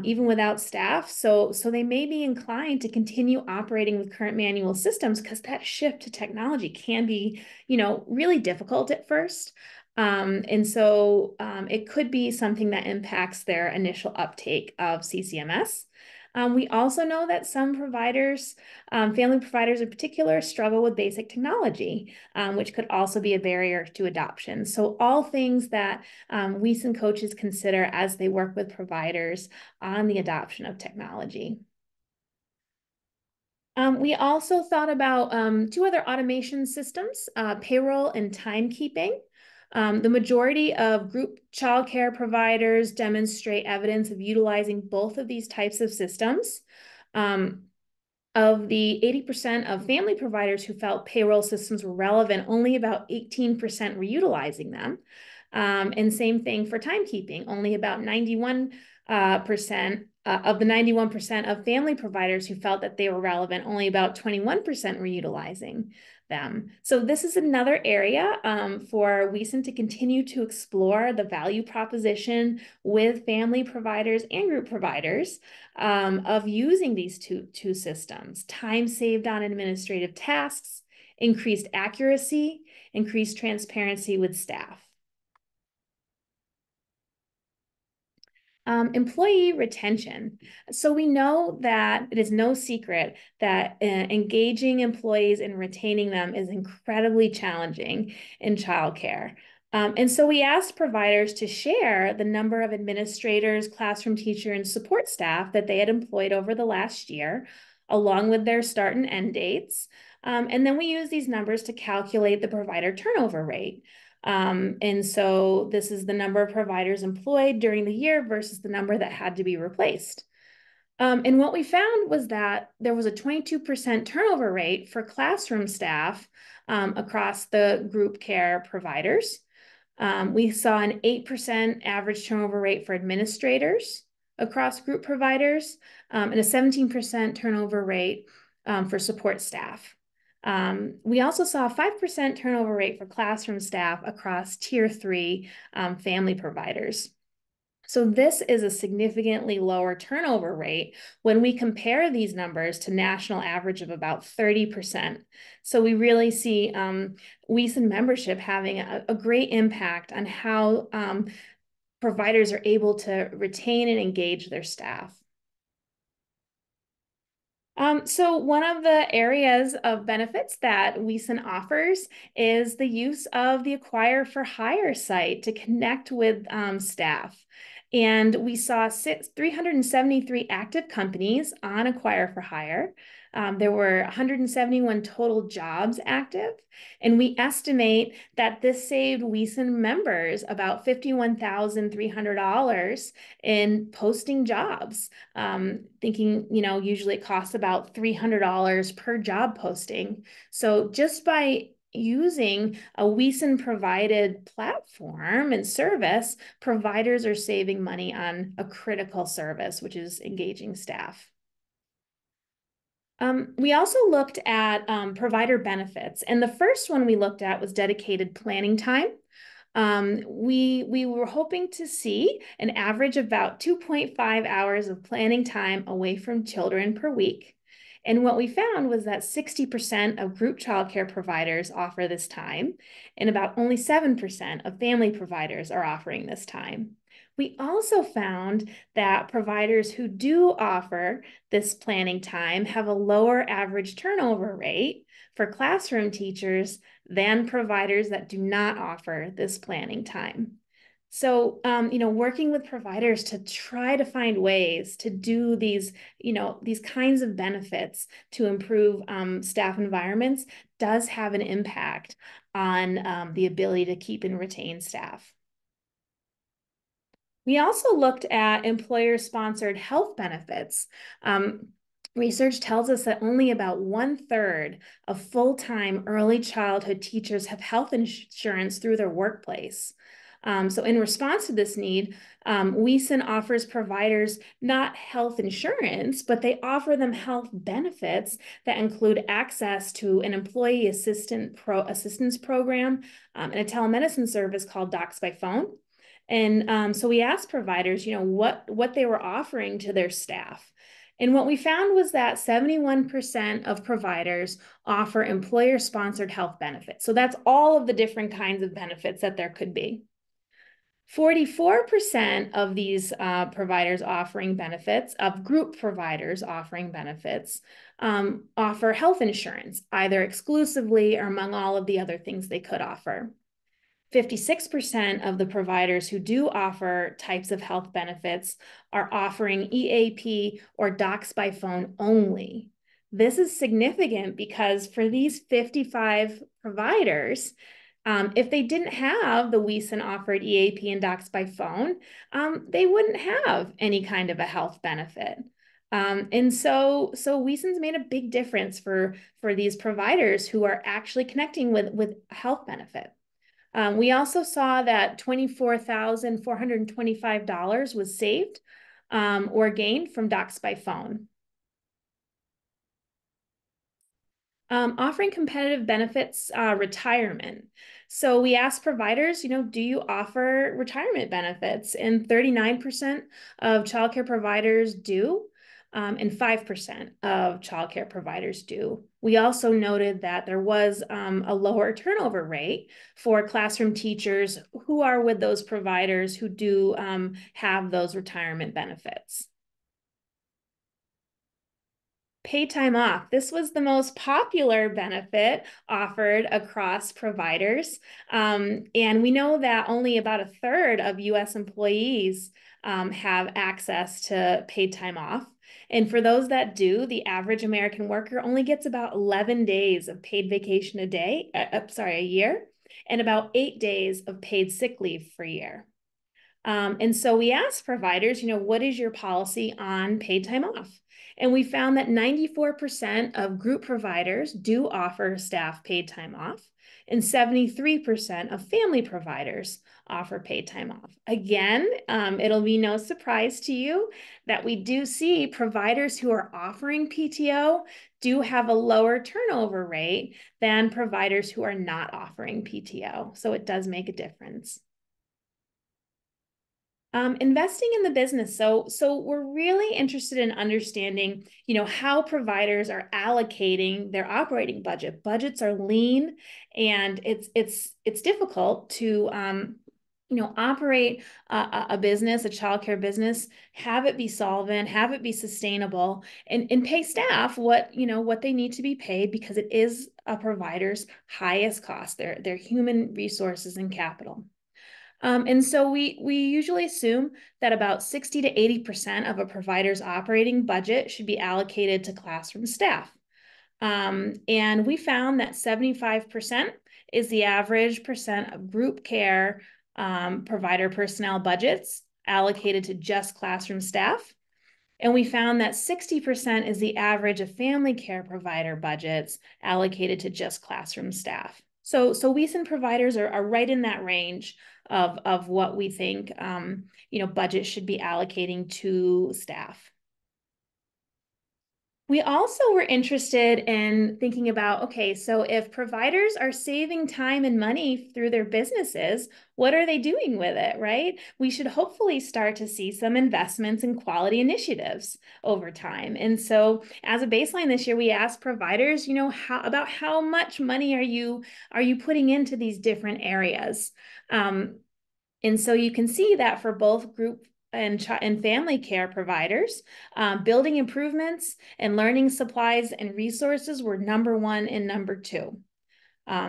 even without staff, so they may be inclined to continue operating with current manual systems because that shift to technology can be, really difficult at first. And so it could be something that impacts their initial uptake of CCMS. We also know that some providers, family providers in particular, struggle with basic technology, which could also be a barrier to adoption. So all things that WESN coaches consider as they work with providers on the adoption of technology. We also thought about two other automation systems, payroll and timekeeping. The majority of group childcare providers demonstrate evidence of utilizing both of these types of systems. Of the 80% of family providers who felt payroll systems were relevant, only about 18% were utilizing them. And same thing for timekeeping, only about 91% of the 91% of family providers who felt that they were relevant, only about 21% were utilizing them. So this is another area for WESN to continue to explore the value proposition with family providers and group providers of using these two systems: time saved on administrative tasks, increased accuracy, increased transparency with staff. Employee retention. So we know that it is no secret that engaging employees and retaining them is incredibly challenging in childcare. And so we asked providers to share the number of administrators, classroom teacher, and support staff that they had employed over the last year, along with their start and end dates. And then we use these numbers to calculate the provider turnover rate. And so this is the number of providers employed during the year versus the number that had to be replaced. And what we found was that there was a 22% turnover rate for classroom staff across the group care providers. We saw an 8% average turnover rate for administrators across group providers, and a 17% turnover rate for support staff. We also saw a 5% turnover rate for classroom staff across Tier 3 family providers. So this is a significantly lower turnover rate when we compare these numbers to national average of about 30%. So we really see WESN membership having a great impact on how providers are able to retain and engage their staff. So one of the areas of benefits that WESN offers is the use of the Acquire for Hire site to connect with staff. And we saw 373 active companies on Acquire for Hire. There were 171 total jobs active, and we estimate that this saved WESN members about $51,300 in posting jobs. Thinking, usually it costs about $300 per job posting. So just by using a WESN provided platform and service, providers are saving money on a critical service, which is engaging staff. We also looked at provider benefits, and the first one we looked at was dedicated planning time. We were hoping to see an average of about 2.5 hours of planning time away from children per week. And what we found was that 60% of group childcare providers offer this time, and about only 7% of family providers are offering this time. We also found that providers who do offer this planning time have a lower average turnover rate for classroom teachers than providers that do not offer this planning time. So, working with providers to try to find ways to do these kinds of benefits to improve staff environments does have an impact on the ability to keep and retain staff. We also looked at employer-sponsored health benefits. Research tells us that only about 1/3 of full-time early childhood teachers have health insurance through their workplace. So in response to this need, WESN offers providers not health insurance, but they offer them health benefits that include access to an employee assistance program and a telemedicine service called Docs by Phone. And so we asked providers, what they were offering to their staff. And what we found was that 71% of providers offer employer-sponsored health benefits. So that's all of the different kinds of benefits that there could be. 44% of these providers offering benefits, of group providers offering benefits, offer health insurance, either exclusively or among all of the other things they could offer. 56% of the providers who do offer types of health benefits are offering EAP or Docs by Phone only. This is significant because for these 55 providers, if they didn't have the WESN offered EAP and Docs by Phone, they wouldn't have any kind of a health benefit. And so WESN's made a big difference for these providers who are actually connecting with a health benefit. We also saw that $24,425 was saved or gained from Docs by Phone. Offering competitive benefits, retirement. So we asked providers, do you offer retirement benefits? And 39% of childcare providers do, and 5% of childcare providers do. We also noted that there was a lower turnover rate for classroom teachers who are with those providers who do have those retirement benefits. Paid time off. This was the most popular benefit offered across providers. And we know that only about 1/3 of US employees have access to paid time off. And for those that do, the average American worker only gets about 11 days of paid vacation a year, and about 8 days of paid sick leave per year. And so we asked providers, what is your policy on paid time off? And we found that 94% of group providers do offer staff paid time off, and 73% of family providers offer paid time off. Again, it'll be no surprise to you that we do see providers who are offering PTO do have a lower turnover rate than providers who are not offering PTO. So it does make a difference. Investing in the business. So we're really interested in understanding, how providers are allocating their operating budget. Budgets are lean, and it's difficult to operate a business, a childcare business, have it be solvent, have it be sustainable, and pay staff what they need to be paid, because it is a provider's highest cost, their human resources and capital. And so we usually assume that about 60 to 80% of a provider's operating budget should be allocated to classroom staff. And we found that 75% is the average percent of group care provider personnel budgets allocated to just classroom staff. And we found that 60% is the average of family care provider budgets allocated to just classroom staff. So WESN providers are right in that range of what we think budget should be allocating to staff. We also were interested in thinking about, okay, so if providers are saving time and money through their businesses, what are they doing with it, right? We should hopefully start to see some investments in quality initiatives over time. And so as a baseline this year, we asked providers, about how much money are you putting into these different areas? And so you can see that for both group and family care providers, building improvements and learning supplies and resources were number 1 and number 2.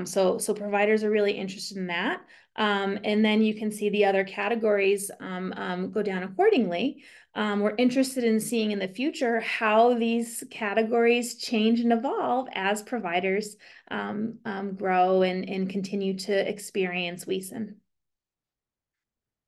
So providers are really interested in that. And then you can see the other categories go down accordingly. We're interested in seeing in the future how these categories change and evolve as providers grow and continue to experience WESN.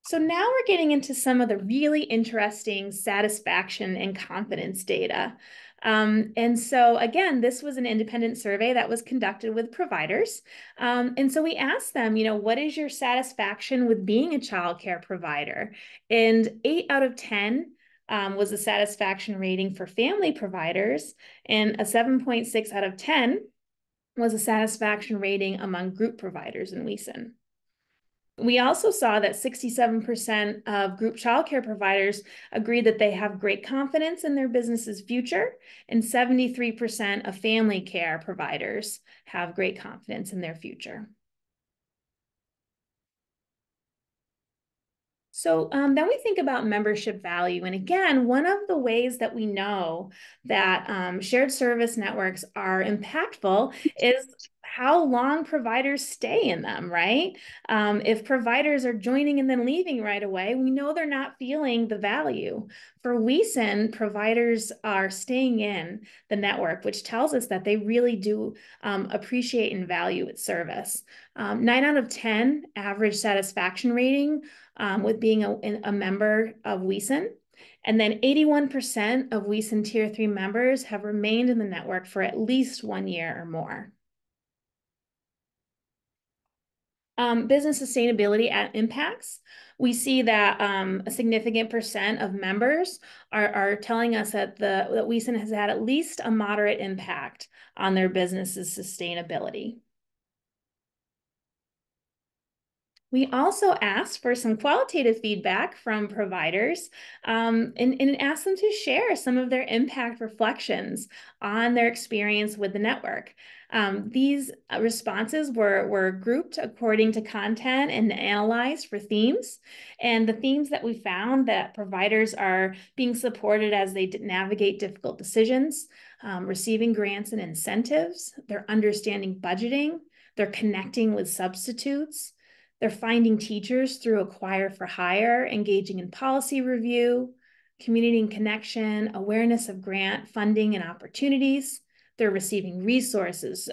So now we're getting into some of the really interesting satisfaction and confidence data. And so again, this was an independent survey that was conducted with providers. And so we asked them, what is your satisfaction with being a childcare provider? And 8 out of 10 was a satisfaction rating for family providers, and a 7.6 out of 10 was a satisfaction rating among group providers in WESN. We also saw that 67% of group childcare providers agreed that they have great confidence in their business's future, and 73% of family care providers have great confidence in their future. So then we think about membership value. And again, one of the ways that we know that shared service networks are impactful is how long providers stay in them, right? If providers are joining and then leaving right away, we know they're not feeling the value. For WESN, providers are staying in the network, which tells us that they really do appreciate and value its service. 9 out of 10 average satisfaction rating with being a member of WESN. And then 81% of WESN Tier 3 members have remained in the network for at least 1 year or more. Business sustainability impacts. We see that a significant percent of members are telling us that WESN has had at least a moderate impact on their business's sustainability. We also asked for some qualitative feedback from providers and asked them to share some of their impact reflections on their experience with the network. These responses were grouped according to content and analyzed for themes. And the themes that we found that providers are being supported as they navigate difficult decisions, receiving grants and incentives, they're understanding budgeting, they're connecting with substitutes, they're finding teachers through Acquire for Hire, engaging in policy review, community and connection, awareness of grant funding and opportunities. They're receiving resources.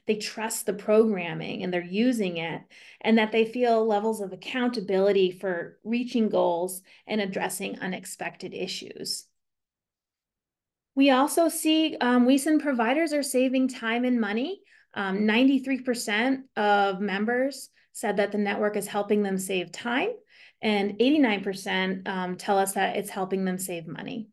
They trust the programming and they're using it, and that they feel levels of accountability for reaching goals and addressing unexpected issues. We also see WESN providers are saving time and money. 93% of members said that the network is helping them save time, and 89% tell us that it's helping them save money.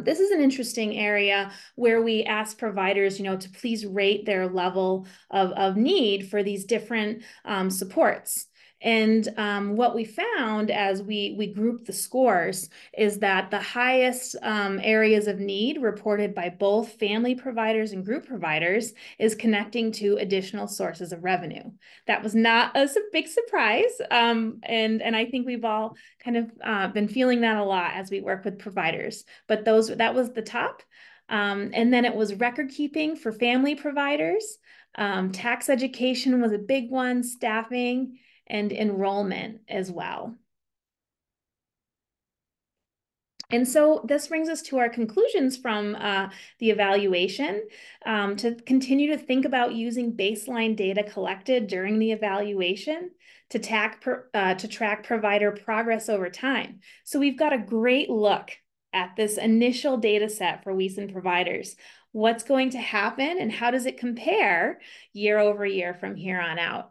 This is an interesting area where we ask providers, to please rate their level of need for these different supports. And what we found as we grouped the scores is that the highest areas of need reported by both family providers and group providers is connecting to additional sources of revenue. That was not a big surprise. And I think we've all kind of been feeling that a lot as we work with providers. But that was the top. And then it was record keeping for family providers. Tax education was a big one, staffing, and enrollment as well. And so this brings us to our conclusions from the evaluation, to continue to think about using baseline data collected during the evaluation to track provider progress over time. So we've got a great look at this initial data set for WESN providers. What's going to happen and how does it compare year over year from here on out?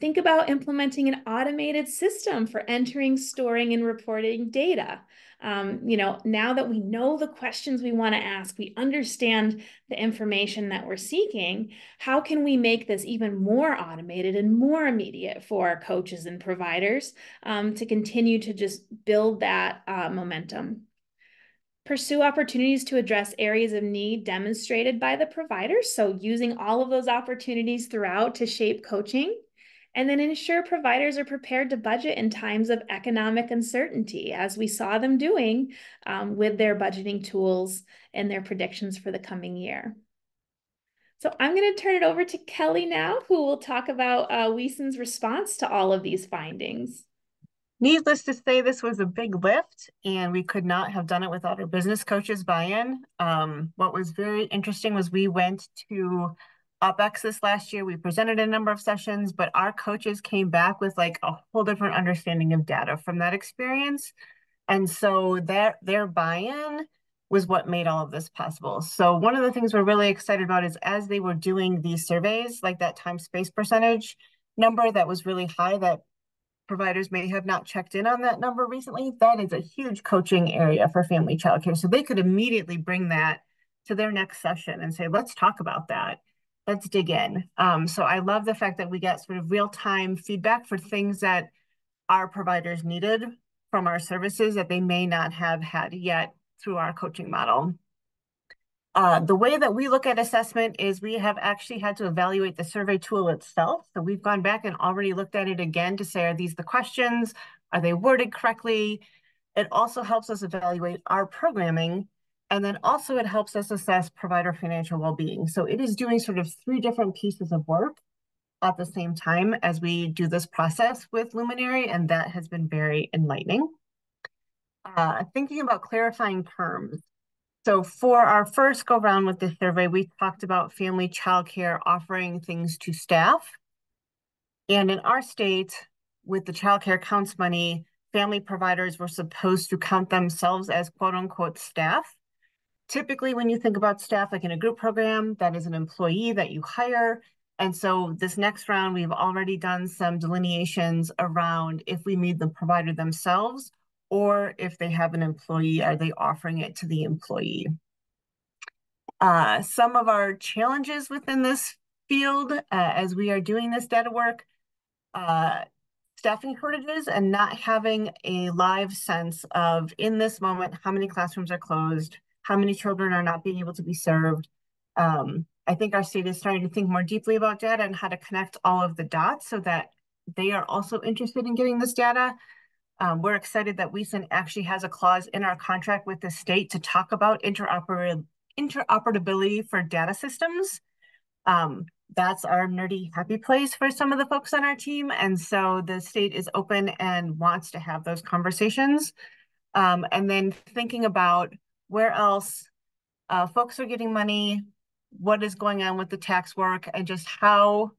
Think about implementing an automated system for entering, storing, and reporting data. Now that we know the questions we want to ask, we understand the information that we're seeking, how can we make this even more automated and more immediate for our coaches and providers to continue to just build that momentum? Pursue opportunities to address areas of need demonstrated by the providers. So using all of those opportunities throughout to shape coaching. And then ensure providers are prepared to budget in times of economic uncertainty, as we saw them doing with their budgeting tools and their predictions for the coming year. So I'm going to turn it over to Kelly now, who will talk about WESN's response to all of these findings. Needless to say, this was a big lift, and we could not have done it without our business coaches' buy-in. What was very interesting was we went to OpEx this last year. We presented a number of sessions, but our coaches came back with like a whole different understanding of data from that experience. And so their buy-in was what made all of this possible. So one of the things we're really excited about is as they were doing these surveys, like that time space percentage number that was really high, that providers may have not checked in on that number recently, that is a huge coaching area for family childcare. So they could immediately bring that to their next session and say, let's talk about that. Let's dig in. So I love the fact that we get sort of real-time feedback for things that our providers needed from our services that they may not have had yet through our coaching model. The way that we look at assessment is we have actually had to evaluate the survey tool itself. So we've gone back and already looked at it again to say, are these the questions? Are they worded correctly? It also helps us evaluate our programming. And then also it helps us assess provider financial well-being. So it is doing sort of 3 different pieces of work at the same time as we do this process with Luminary, and that has been very enlightening. Thinking about clarifying terms. So for our first go round with the survey, we talked about family childcare offering things to staff. And in our state, with the childcare counts money, family providers were supposed to count themselves as quote unquote staff. Typically, when you think about staff, like in a group program, that is an employee that you hire. And so this next round, we've already done some delineations around if we need the provider themselves, or if they have an employee, are they offering it to the employee? Some of our challenges within this field, as we are doing this data work, staffing shortages and not having a live sense of, in this moment, how many classrooms are closed, how many children are not being able to be served. I think our state is starting to think more deeply about data and how to connect all of the dots so that they are also interested in getting this data. We're excited that WESN actually has a clause in our contract with the state to talk about interoperability for data systems. that's our nerdy happy place for some of the folks on our team. And so the state is open and wants to have those conversations. And then thinking about where else folks are getting money, what is going on with the tax work, and just how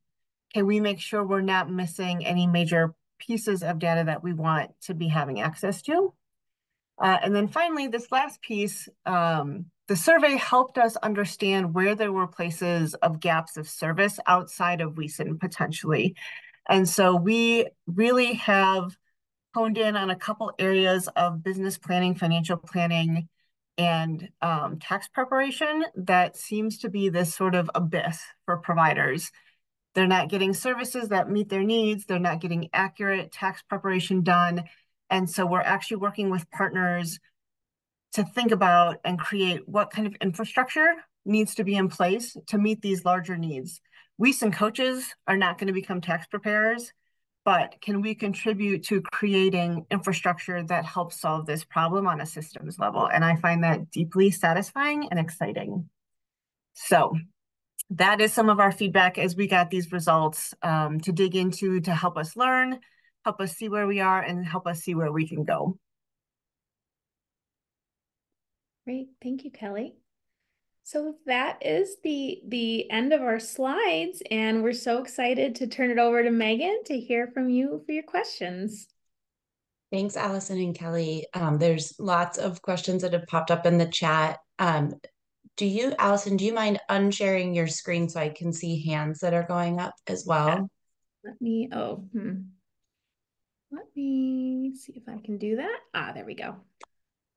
can we make sure we're not missing any major pieces of data that we want to be having access to. And then finally, this last piece, the survey helped us understand where there were places of gaps of service outside of WESN potentially. And so we really have honed in on a couple areas of business planning, financial planning, and tax preparation that seems to be this sort of abyss for providers. They're not getting services that meet their needs. They're not getting accurate tax preparation done. And so we're actually working with partners to think about and create what kind of infrastructure needs to be in place to meet these larger needs. WESN coaches are not going to become tax preparers, but can we contribute to creating infrastructure that helps solve this problem on a systems level? And I find that deeply satisfying and exciting. So that is some of our feedback as we got these results to dig into, to help us learn, help us see where we are, and help us see where we can go. Great, thank you, Kelly. So that is the end of our slides, and we're so excited to turn it over to Megan to hear from you for your questions. Thanks, Allison and Kelly. There's lots of questions that have popped up in the chat. Allison, do you mind unsharing your screen so I can see hands that are going up as well? Let me see if I can do that. There we go.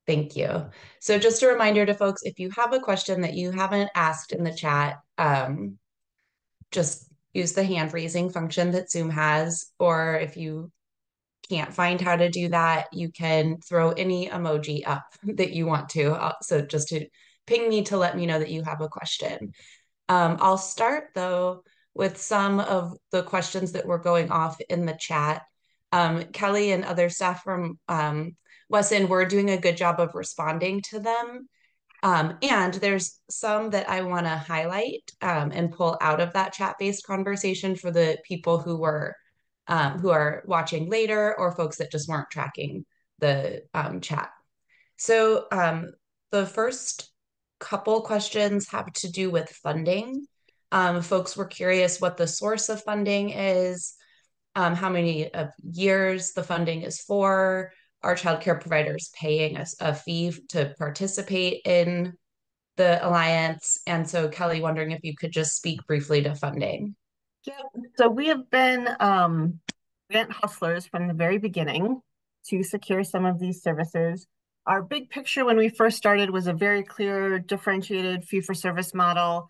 Thank you. So just a reminder to folks, if you have a question that you haven't asked in the chat, just use the hand raising function that Zoom has, or if you can't find how to do that, you can throw any emoji up that you want to. So just to ping me to let me know that you have a question. I'll start though with some of the questions that were going off in the chat. Kelly and other staff from WESN were doing a good job of responding to them. And there's some that I want to highlight and pull out of that chat-based conversation for the people who are watching later or folks that just weren't tracking the chat. So the first couple questions have to do with funding. Folks were curious what the source of funding is, how many years the funding is for, are childcare providers paying a fee to participate in the Alliance? And so Kelly, wondering if you could just speak briefly to funding. Yeah, so we have been grant hustlers from the very beginning to secure some of these services. Our big picture when we first started was a very clear, differentiated fee-for-service model,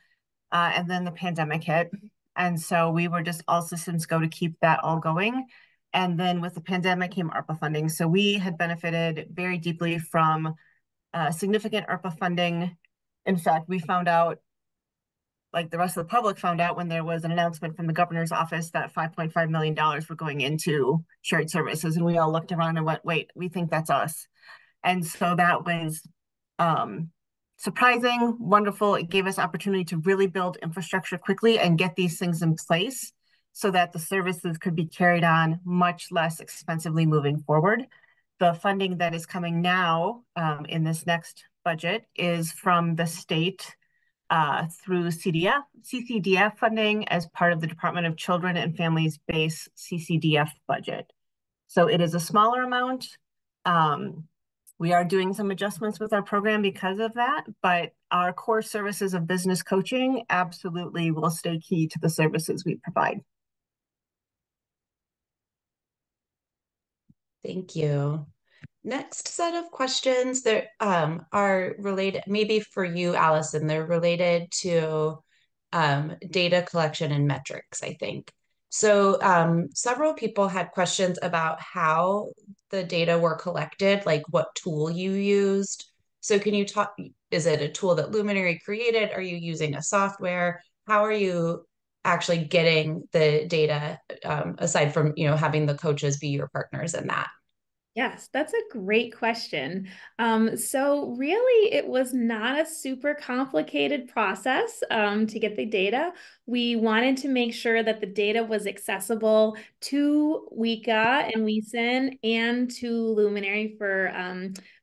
and then the pandemic hit. And so we were just all systems go to keep that all going. And then with the pandemic came ARPA funding. So we had benefited very deeply from significant ARPA funding. In fact, we found out, like the rest of the public found out when there was an announcement from the governor's office that $5.5 million were going into shared services. And we all looked around and went, wait, we think that's us. And so that was surprising, wonderful. It gave us opportunity to really build infrastructure quickly and get these things in place so that the services could be carried on much less expensively moving forward. The funding that is coming now in this next budget is from the state through CCDF funding as part of the Department of Children and Families base CCDF budget. So it is a smaller amount. We are doing some adjustments with our program because of that, but our core services of business coaching absolutely will stay key to the services we provide. Thank you. Next set of questions that are related, maybe for you, Allison, they're related to data collection and metrics, I think. So several people had questions about how the data were collected, like what tool you used. So can you talk, is it a tool that Luminary created? Are you using a software? How are you actually getting the data aside from, having the coaches be your partners in that? Yes, that's a great question. So really, it was not a super complicated process to get the data. We wanted to make sure that the data was accessible to WICA and WESN and to Luminary for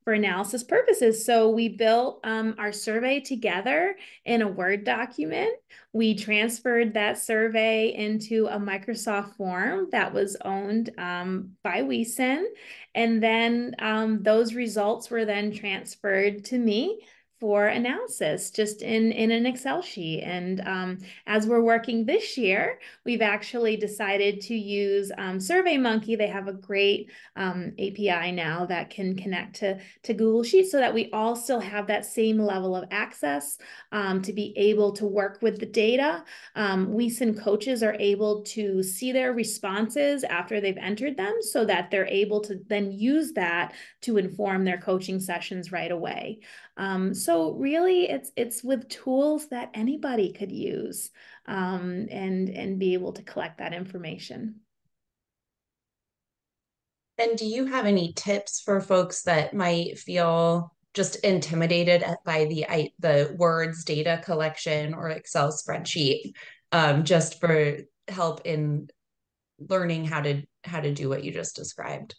analysis purposes. So we built our survey together in a Word document. We transferred that survey into a Microsoft form that was owned by WESN. And then those results were then transferred to me for analysis just in an Excel sheet. And as we're working this year, we've actually decided to use SurveyMonkey. They have a great API now that can connect to Google Sheets so that we all still have that same level of access to be able to work with the data. WESN coaches are able to see their responses after they've entered them so that they're able to then use that to inform their coaching sessions right away. So really it's with tools that anybody could use and be able to collect that information. And do you have any tips for folks that might feel just intimidated by the words data collection or Excel spreadsheet, just for help in learning how to do what you just described?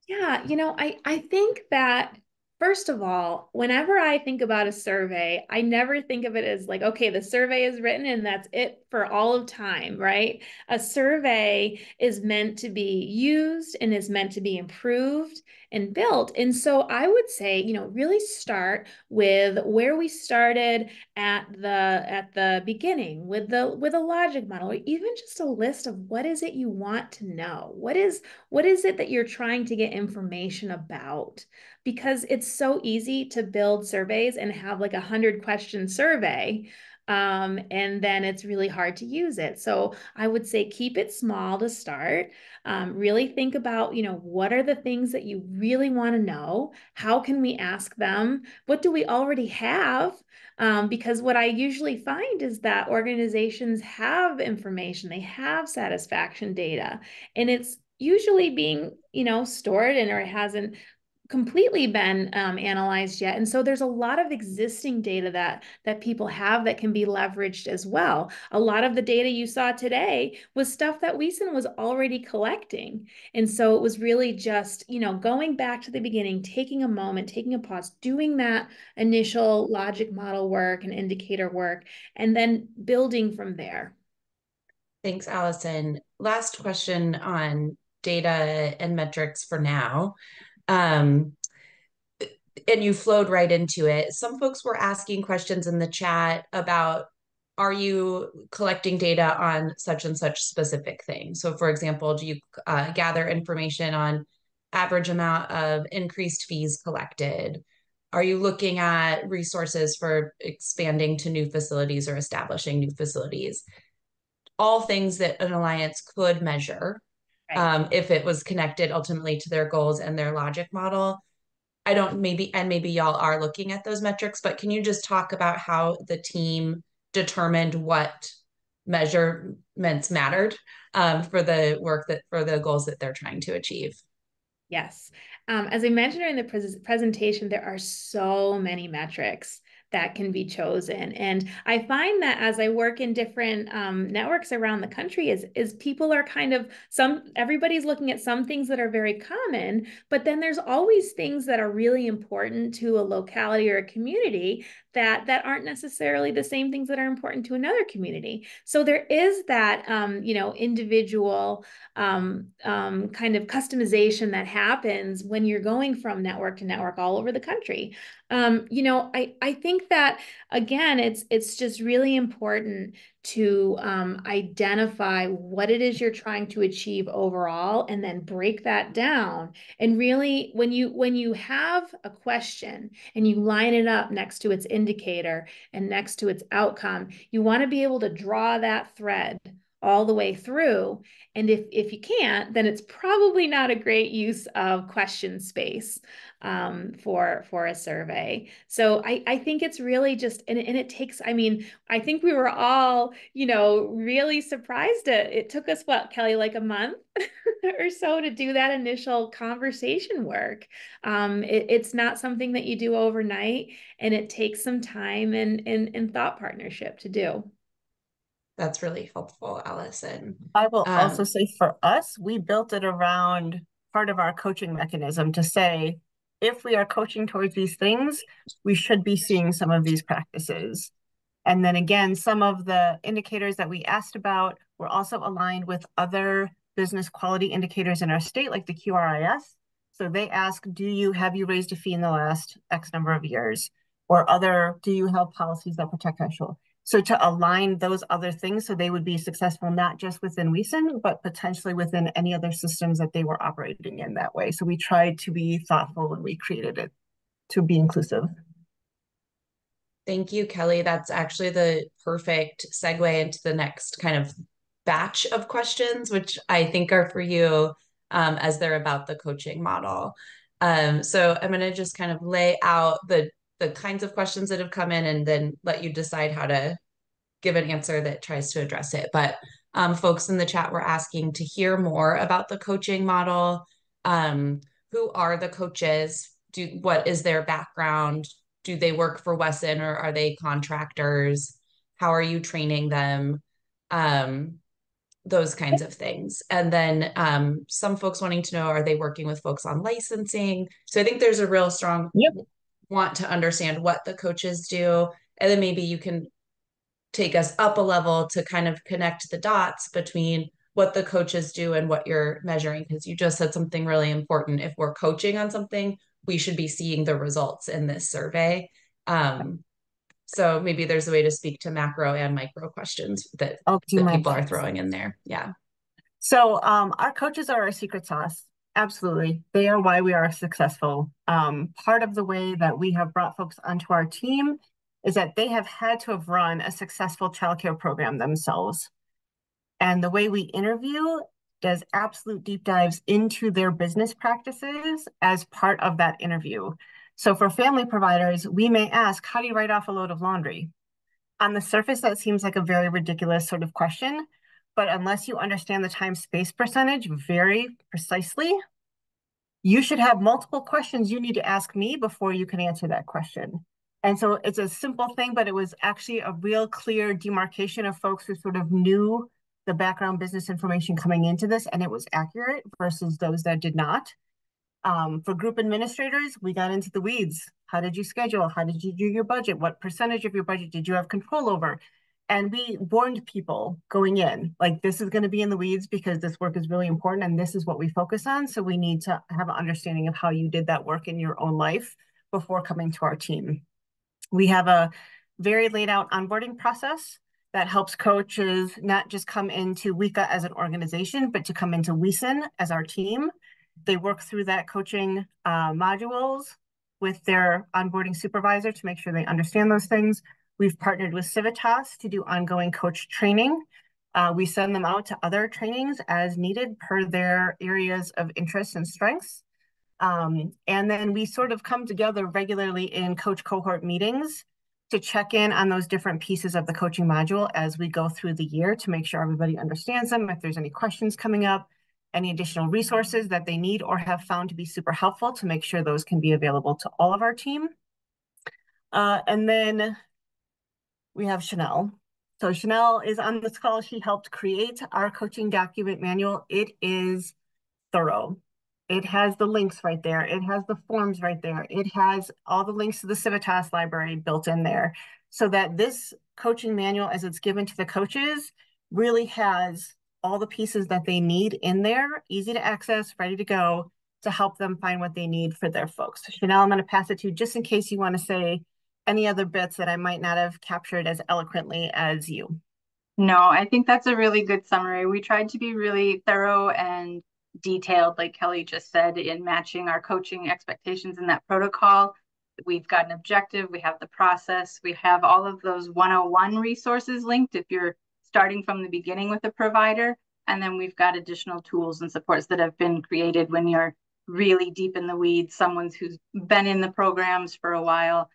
Yeah, I think that first of all, whenever I think about a survey, I never think of it as like, okay, the survey is written and that's it for all of time, right? A survey is meant to be used and is meant to be improved and built. And so I would say, really start with where we started at the beginning with a logic model, or even just a list of what is it you want to know? What is it that you're trying to get information about? Because it's so easy to build surveys and have like 100-question survey. And then it's really hard to use it. So I would say keep it small to start. Really think about, what are the things that you really want to know? How can we ask them? What do we already have? Because what I usually find is that organizations have information, they have satisfaction data, and it's usually being, stored or it hasn't completely been analyzed yet. And so there's a lot of existing data that people have that can be leveraged as well. A lot of the data you saw today was stuff that WESN was already collecting. And so it was really just, going back to the beginning, taking a moment, taking a pause, doing that initial logic model work and indicator work, and then building from there. Thanks, Allison. Last question on data and metrics for now. Um, and you flowed right into it. Some folks were asking questions in the chat about, are you collecting data on such and such specific thing? So for example, do you gather information on average amount of increased fees collected? Are you looking at resources for expanding to new facilities or establishing new facilities? All things that an alliance could measure, Right. if it was connected ultimately to their goals and their logic model. I don't maybe y'all are looking at those metrics, but can you just talk about how the team determined what measurements mattered, for the goals that they're trying to achieve? Yes. As I mentioned during the presentation, there are so many metrics that can be chosen. And I find that as I work in different networks around the country, is people are everybody's looking at some things that are very common, but then there's always things that are really important to a locality or a community that aren't necessarily the same things that are important to another community. So there is that, individual kind of customization that happens when you're going from network to network all over the country. I think that again, it's just really important to identify what it is you're trying to achieve overall, and then break that down. And really, when you have a question and you line it up next to its indicator and next to its outcome, you want to be able to draw that thread all the way through. And if you can't, then it's probably not a great use of question space for a survey. So I think it's really just, and it takes, I think we were all, really surprised. It took us, what, Kelly, like a month or so to do that initial conversation work. It's not something that you do overnight, and it takes some time and thought partnership to do. That's really helpful, Allison. I will also say for us, we built it around part of our coaching mechanism to say, if we are coaching towards these things, we should be seeing some of these practices. And then again, some of the indicators that we asked about were also aligned with other business quality indicators in our state, like the QRIS. So they ask, have you raised a fee in the last X number of years? Or do you have policies that protect casual? So to align those other things so they would be successful, not just within WESN, but potentially within any other systems that they were operating in that way. So we tried to be thoughtful when we created it to be inclusive. Thank you, Kelly. That's actually the perfect segue into the next kind of batch of questions, which I think are for you as they're about the coaching model. So I'm going to just kind of lay out the kinds of questions that have come in and then let you decide how to give an answer that tries to address it. But folks in the chat were asking to hear more about the coaching model. Who are the coaches? What is their background? Do they work for WESN or are they contractors? How are you training them? Those kinds of things. And then some folks wanting to know, are they working with folks on licensing? So I think there's a real strong want to understand what the coaches do. And then maybe you can take us up a level to kind of connect the dots between what the coaches do and what you're measuring. Because you just said something really important. If we're coaching on something, we should be seeing the results in this survey. So maybe there's a way to speak to macro and micro questions that people are throwing in there. Yeah. So our coaches are our secret sauce. Absolutely. They are why we are successful. Part of the way that we have brought folks onto our team is that they have had to have run a successful childcare program themselves. And the way we interview does absolute deep dives into their business practices as part of that interview. So for family providers, we may ask, how do you write off a load of laundry? On the surface, that seems like a very ridiculous sort of question, but unless you understand the time-space percentage very precisely, you should have multiple questions you need to ask me before you can answer that question. And so it's a simple thing, but it was actually a real clear demarcation of folks who sort of knew the background business information coming into this, and it was accurate versus those that did not. For group administrators, we got into the weeds. How did you schedule? How did you do your budget? What percentage of your budget did you have control over? And we warned people going in, like, this is going to be in the weeds because this work is really important and this is what we focus on. So we need to have an understanding of how you did that work in your own life before coming to our team. We have a very laid out onboarding process that helps coaches not just come into WECA as an organization, but to come into WESN as our team. They work through that coaching modules with their onboarding supervisor to make sure they understand those things. We've partnered with Civitas to do ongoing coach training. We send them out to other trainings as needed per their areas of interest and strengths. And then we sort of come together regularly in coach cohort meetings to check in on those different pieces of the coaching module as we go through the year to make sure everybody understands them. If there's any questions coming up, any additional resources that they need or have found to be super helpful, to make sure those can be available to all of our team. And then we have Chanel. So Chanel is on this call. She helped create our coaching document manual. It is thorough. It has the links right there. It has the forms right there. It has all the links to the Civitas library built in there, so that this coaching manual, as it's given to the coaches, really has all the pieces that they need in there, easy to access, ready to go, to help them find what they need for their folks. Chanel, I'm going to pass it to you just in case you want to say any other bits that I might not have captured as eloquently as you. No, I think that's a really good summary. We tried to be really thorough and detailed, like Kelly just said, in matching our coaching expectations in that protocol. We've got an objective, we have the process, we have all of those 101 resources linked if you're starting from the beginning with a provider, and then we've got additional tools and supports that have been created when you're really deep in the weeds, someone who's been in the programs for a while,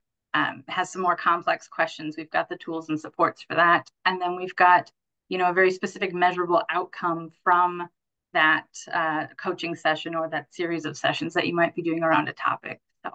has some more complex questions. We've got the tools and supports for that. And then we've got, a very specific measurable outcome from that coaching session or that series of sessions that you might be doing around a topic. So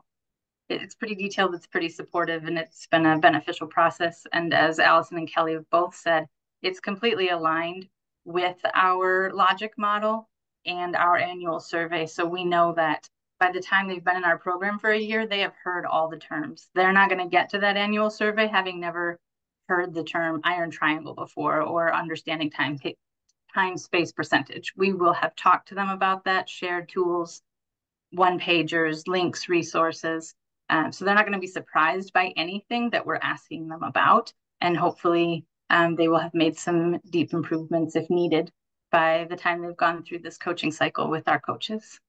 it's pretty detailed, it's pretty supportive, and it's been a beneficial process. And as Allison and Kelly have both said, it's completely aligned with our logic model and our annual survey. So we know that by the time they've been in our program for a year, they have heard all the terms. They're not going to get to that annual survey having never heard the term iron triangle before or understanding time space percentage. We will have talked to them about that, shared tools, one pagers, links, resources. So they're not going to be surprised by anything that we're asking them about. And hopefully they will have made some deep improvements if needed by the time they've gone through this coaching cycle with our coaches.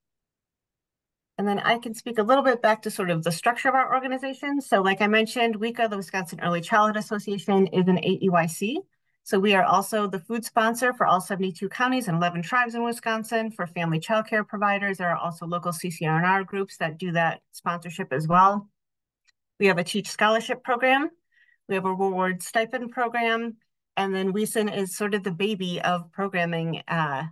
And then I can speak a little bit back to sort of the structure of our organization. So like I mentioned, WICA, the Wisconsin Early Childhood Association, is an AEYC. So we are also the food sponsor for all 72 counties and 11 tribes in Wisconsin. For family childcare providers, there are also local CCR&R groups that do that sponsorship as well. We have a Teach Scholarship program. We have a reward stipend program. And then WISN is sort of the baby of programming at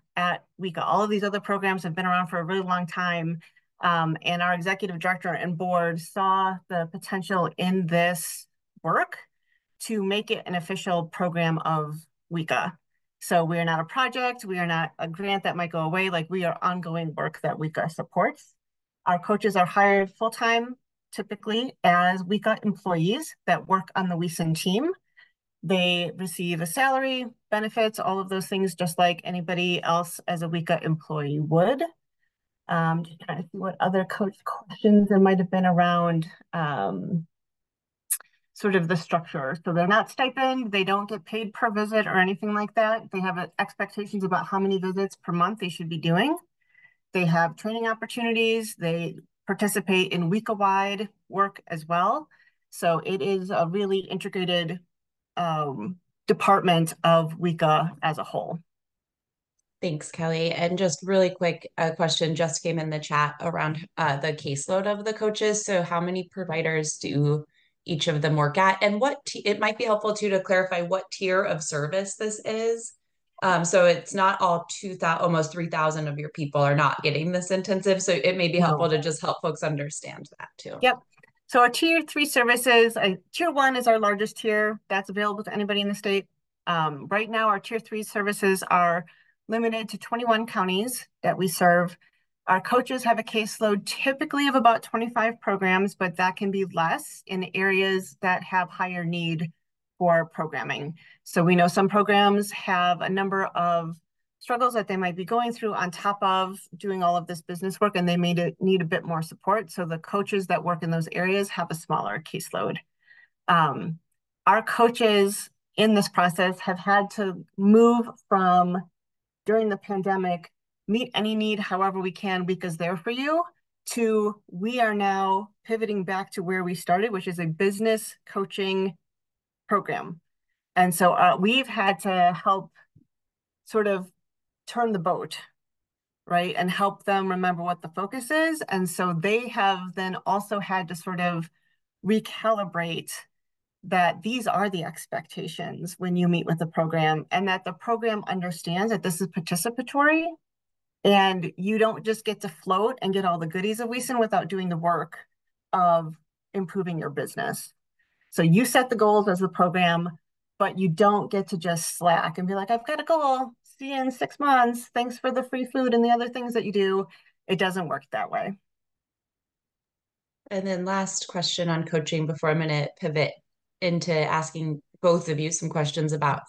WICA. All of these other programs have been around for a really long time. And our executive director and board saw the potential in this work to make it an official program of WICA. So we are not a project, we are not a grant that might go away, like we are ongoing work that WICA supports. Our coaches are hired full-time, typically as WICA employees that work on the WISN team. They receive a salary, benefits, all of those things, just like anybody else as a WICA employee would. Just trying to see what other coach questions there might have been around sort of the structure. So they're not stipend, they don't get paid per visit or anything like that. They have expectations about how many visits per month they should be doing. They have training opportunities. They participate in WICA-wide work as well. So it is a really integrated department of WICA as a whole. Thanks, Kelly. And just really quick, a question just came in the chat around the caseload of the coaches. So how many providers do each of them work at? And it might be helpful too to clarify what tier of service this is. So it's not all 2,000, almost 3,000 of your people are not getting this intensive. So it may be helpful to just help folks understand that too. Yep. So our tier 3 services, tier 1 is our largest tier that's available to anybody in the state. Right now, our tier 3 services are limited to 21 counties that we serve. Our coaches have a caseload typically of about 25 programs, but that can be less in areas that have higher need for programming. So we know some programs have a number of struggles that they might be going through on top of doing all of this business work, and they may need a bit more support. So the coaches that work in those areas have a smaller caseload. Our coaches in this process have had to move from, during the pandemic, meet any need however we can because they're for you, to we are now pivoting back to where we started, which is a business coaching program. And so we've had to help sort of turn the boat, right? And help them remember what the focus is. And so they have then also had to sort of recalibrate that these are the expectations when you meet with the program, and that the program understands that this is participatory and you don't just get to float and get all the goodies of WISN without doing the work of improving your business. So you set the goals as the program, but you don't get to just slack and be like, I've got a goal, see you in 6 months, thanks for the free food and the other things that you do. It doesn't work that way. And then last question on coaching before I'm going to pivot into asking both of you some questions about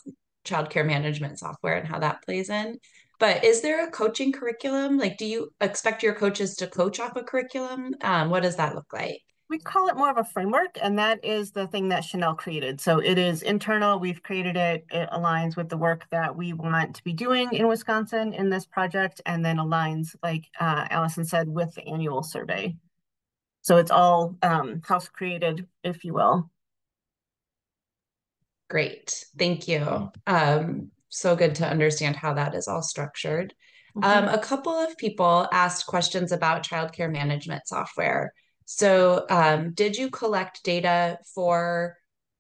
childcare management software and how that plays in. But is there a coaching curriculum? Like, do you expect your coaches to coach off a curriculum? What does that look like? We call it more of a framework, and that is the thing that Chanel created. So it is internal. We've created it. It aligns with the work that we want to be doing in Wisconsin in this project, and then aligns, like Allison said, with the annual survey. So it's all house created, if you will. Great. Thank you. So good to understand how that is all structured. A couple of people asked questions about childcare management software. So did you collect data for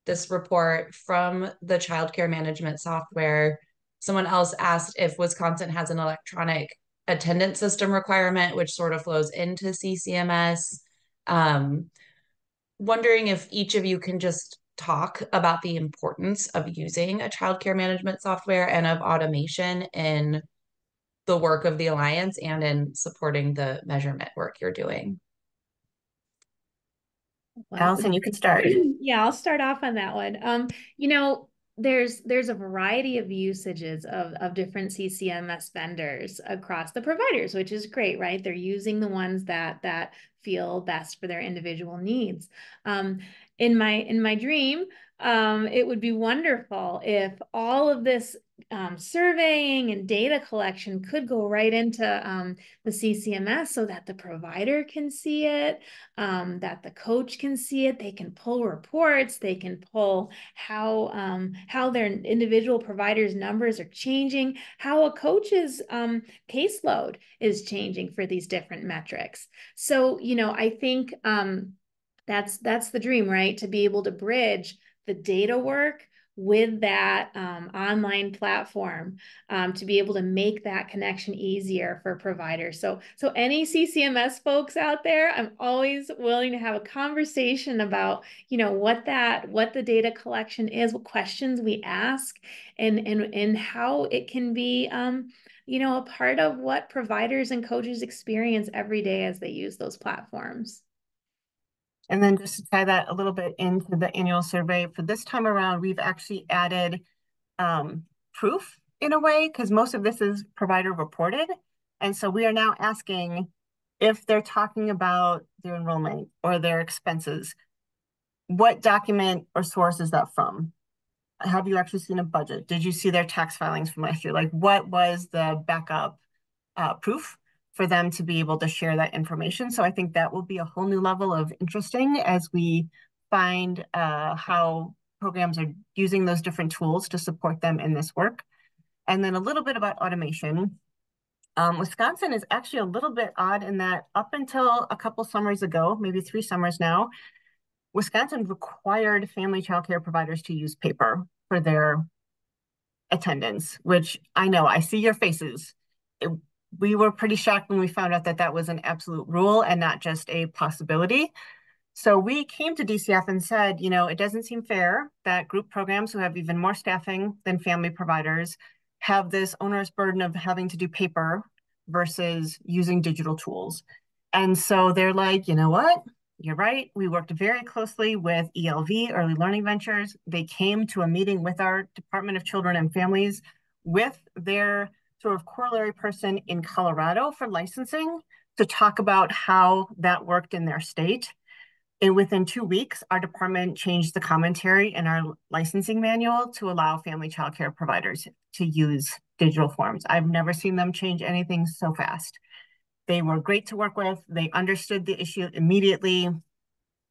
this report from the childcare management software someone else asked if Wisconsin has an electronic attendance system requirement, which sort of flows into CCMS. Wondering if each of you can just talk about the importance of using a childcare management software and of automation in the work of the Alliance and in supporting the measurement work you're doing. Well, Allison, you can start. Yeah, I'll start off on that one. You know, there's a variety of usages of different CCMS vendors across the providers, which is great, right? They're using the ones that feel best for their individual needs. In my dream, it would be wonderful if all of this surveying and data collection could go right into the CCMS so that the provider can see it, that the coach can see it. They can pull reports. They can pull how their individual providers' numbers are changing, how a coach's caseload is changing for these different metrics. So, you know, I think that's the dream, right? To be able to bridge the data work with that online platform to be able to make that connection easier for providers. So any CCMS folks out there, I'm always willing to have a conversation about, you know, what the data collection is, what questions we ask, and how it can be you know, a part of what providers and coaches experience every day as they use those platforms. And then just to tie that a little bit into the annual survey, for this time around, we've actually added proof in a way, because most of this is provider reported. And so we are now asking if they're talking about their enrollment or their expenses, what document or source is that from? Have you actually seen a budget? Did you see their tax filings from last year? Like, what was the backup proof for them to be able to share that information? So I think that will be a whole new level of interesting as we find how programs are using those different tools to support them in this work. And then a little bit about automation. Wisconsin is actually a little bit odd in that up until a couple summers ago, maybe 3 summers now, Wisconsin required family childcare providers to use paper for their attendance, which I know, I see your faces. We were pretty shocked when we found out that that was an absolute rule and not just a possibility. So we came to DCF and said, you know, it doesn't seem fair that group programs who have even more staffing than family providers have this onerous burden of having to do paper versus using digital tools. And so they're like, you know what? You're right. We worked very closely with ELV, Early Learning Ventures. They came to a meeting with our Department of Children and Families with their sort of corollary person in Colorado for licensing to talk about how that worked in their state. And within 2 weeks, our department changed the commentary in our licensing manual to allow family childcare providers to use digital forms. I've never seen them change anything so fast. They were great to work with. They understood the issue immediately.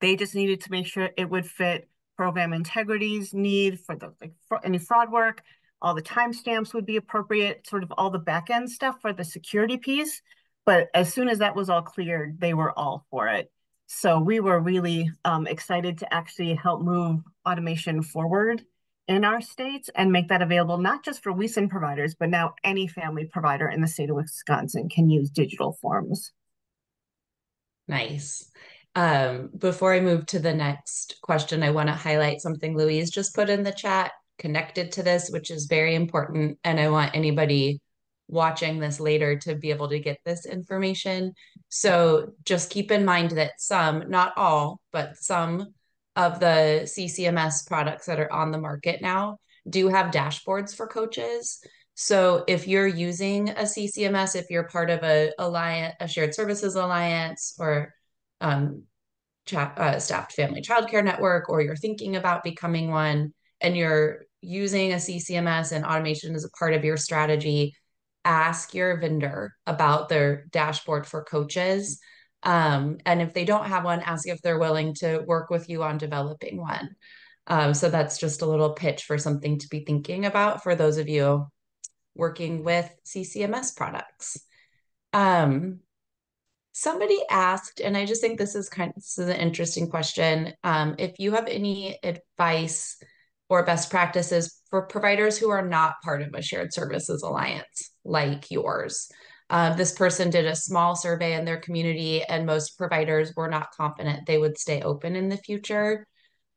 They just needed to make sure it would fit program integrity's need for the for any fraud work. All the timestamps would be appropriate, sort of all the back end stuff for the security piece. But as soon as that was all cleared, they were all for it. So we were really excited to actually help move automation forward in our states and make that available, not just for WISN providers, but now any family provider in the state of Wisconsin can use digital forms. Nice. Before I move to the next question, I want to highlight something Louise just put in the chat connected to this, which is very important. And I want anybody watching this later to be able to get this information. So just keep in mind that some, not all, but some of the CCMS products that are on the market now do have dashboards for coaches. So if you're using a CCMS, if you're part of a alliance, a shared services alliance, or staffed family childcare network, or you're thinking about becoming one, and you're using a CCMS and automation as a part of your strategy, ask your vendor about their dashboard for coaches. And if they don't have one, ask if they're willing to work with you on developing one. So that's just a little pitch for something to be thinking about for those of you working with CCMS products. Somebody asked, and I just think this is an interesting question. If you have any advice or best practices for providers who are not part of a shared services alliance like yours. This person did a small survey in their community, and most providers were not confident they would stay open in the future.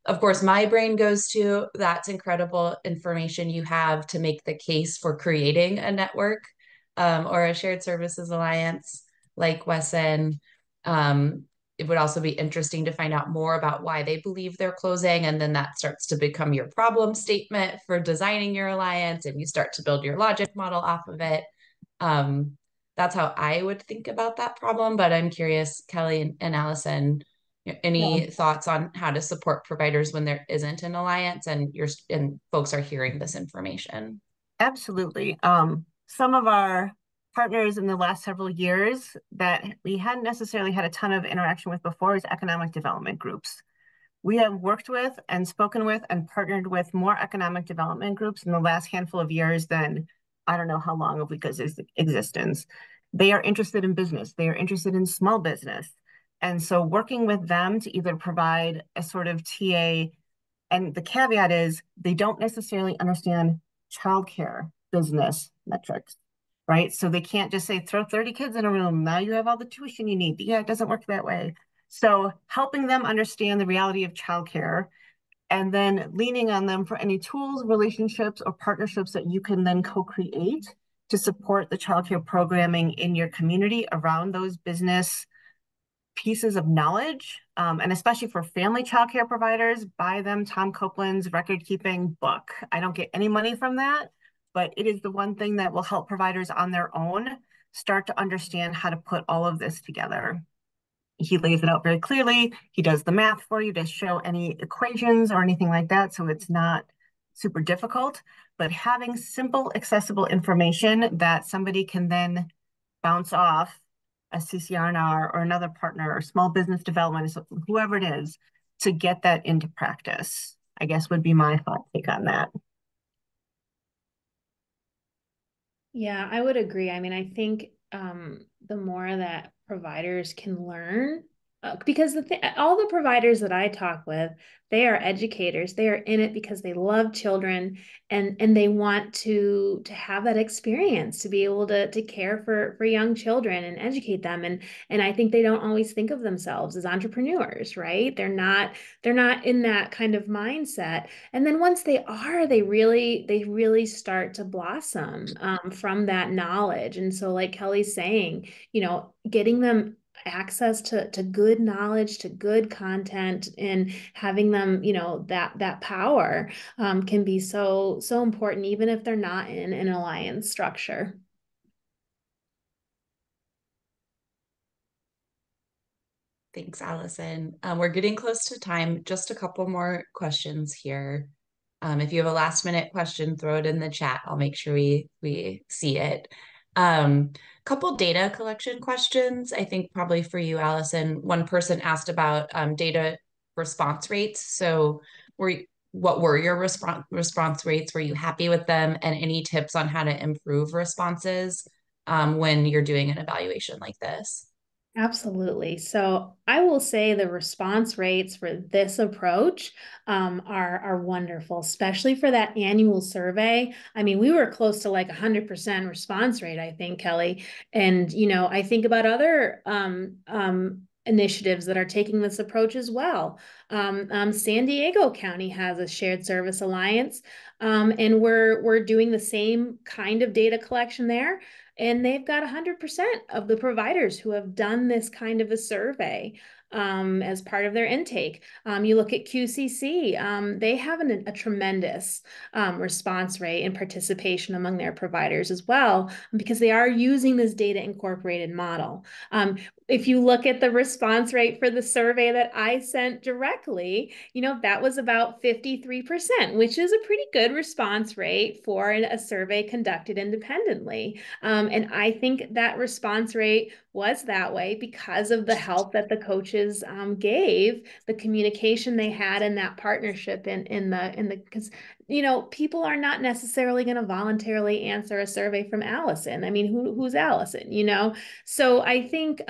Of course, my brain goes to that's incredible information you have to make the case for creating a network or a shared services alliance like Wesson. It would also be interesting to find out more about why they believe they're closing. And then that starts to become your problem statement for designing your alliance, and you start to build your logic model off of it. That's how I would think about that problem. But I'm curious, Kelly and Allison, any thoughts on how to support providers when there isn't an alliance and folks are hearing this information? Absolutely. Some of our partners in the last several years that we hadn't necessarily had a ton of interaction with before is economic development groups. We have worked with and spoken with and partnered with more economic development groups in the last handful of years than I don't know how long of WICA's existence. They are interested in business. They are interested in small business. And so working with them to either provide a sort of TA, and the caveat is they don't necessarily understand childcare business metrics, right? So they can't just say, throw 30 kids in a room. Now you have all the tuition you need. Yeah, it doesn't work that way. So helping them understand the reality of childcare and then leaning on them for any tools, relationships, or partnerships that you can then co-create to support the childcare programming in your community around those business pieces of knowledge, and especially for family childcare providers, buy them Tom Copeland's record keeping book. I don't get any money from that, but it is the one thing that will help providers on their own start to understand how to put all of this together. He lays it out very clearly. He does the math for you to show any equations or anything like that, so it's not super difficult. But having simple, accessible information that somebody can then bounce off a CCR&R or another partner or small business development, whoever it is, to get that into practice, I guess would be my hot take on that. Yeah, I would agree. I mean, I think the more that providers can learn, because all the providers that I talk with, they are educators. They are in it because they love children and they want to have that experience, to be able to care for young children and educate them. And I think they don't always think of themselves as entrepreneurs, right? They're not in that kind of mindset. And then once they are, they really start to blossom from that knowledge. And so, like Kelly's saying, getting them access to good knowledge, to good content, and having them, that power can be so important, even if they're not in an alliance structure. Thanks, Allison. We're getting close to time. Just a couple more questions here. If you have a last minute question, throw it in the chat. I'll make sure we see it. Couple data collection questions, I think probably for you, Allison. One person asked about data response rates. So what were your response rates? Were you happy with them? And any tips on how to improve responses when you're doing an evaluation like this? Absolutely. So I will say the response rates for this approach are wonderful, especially for that annual survey. I mean, we were close to like 100% response rate, I think, Kelly. And, I think about other initiatives that are taking this approach as well. San Diego County has a shared service alliance, and we're doing the same kind of data collection there. And they've got 100% of the providers who have done this kind of a survey as part of their intake. You look at QCC, they have a tremendous response rate and participation among their providers as well, because they are using this data incorporated model. If you look at the response rate for the survey that I sent directly, that was about 53%, which is a pretty good response rate for a survey conducted independently. And I think that response rate was that way because of the help that the coaches gave, the communication they had in that partnership because people are not necessarily going to voluntarily answer a survey from Allison. I mean, who's Allison? So I think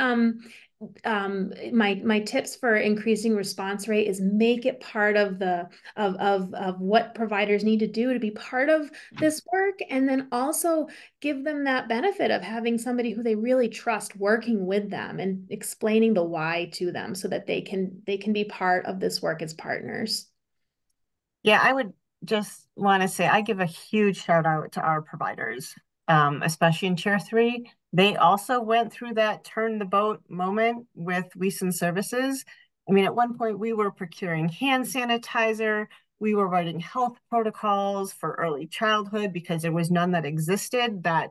my tips for increasing response rate is make it part of the of what providers need to do to be part of this work, and then also give them that benefit of having somebody who they really trust working with them and explaining the why to them so that they can be part of this work as partners. Yeah, I would just want to say I give a huge shout out to our providers, especially in Tier 3. They also went through that turn the boat moment with Wiesen Services. I mean, at one point we were procuring hand sanitizer, we were writing health protocols for early childhood because there was none that existed, that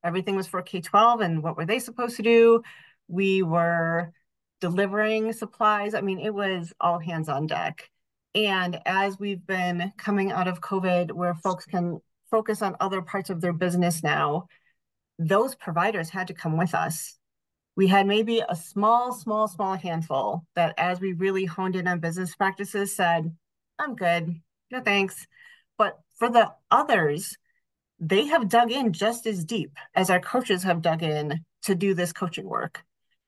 everything was for K-12, and what were they supposed to do? We were delivering supplies. I mean, it was all hands on deck. And as we've been coming out of COVID, where folks can focus on other parts of their business now, those providers had to come with us. We had maybe a small handful that, as we really honed in on business practices, said, I'm good, no thanks. But for the others, they have dug in just as deep as our coaches have dug in to do this coaching work.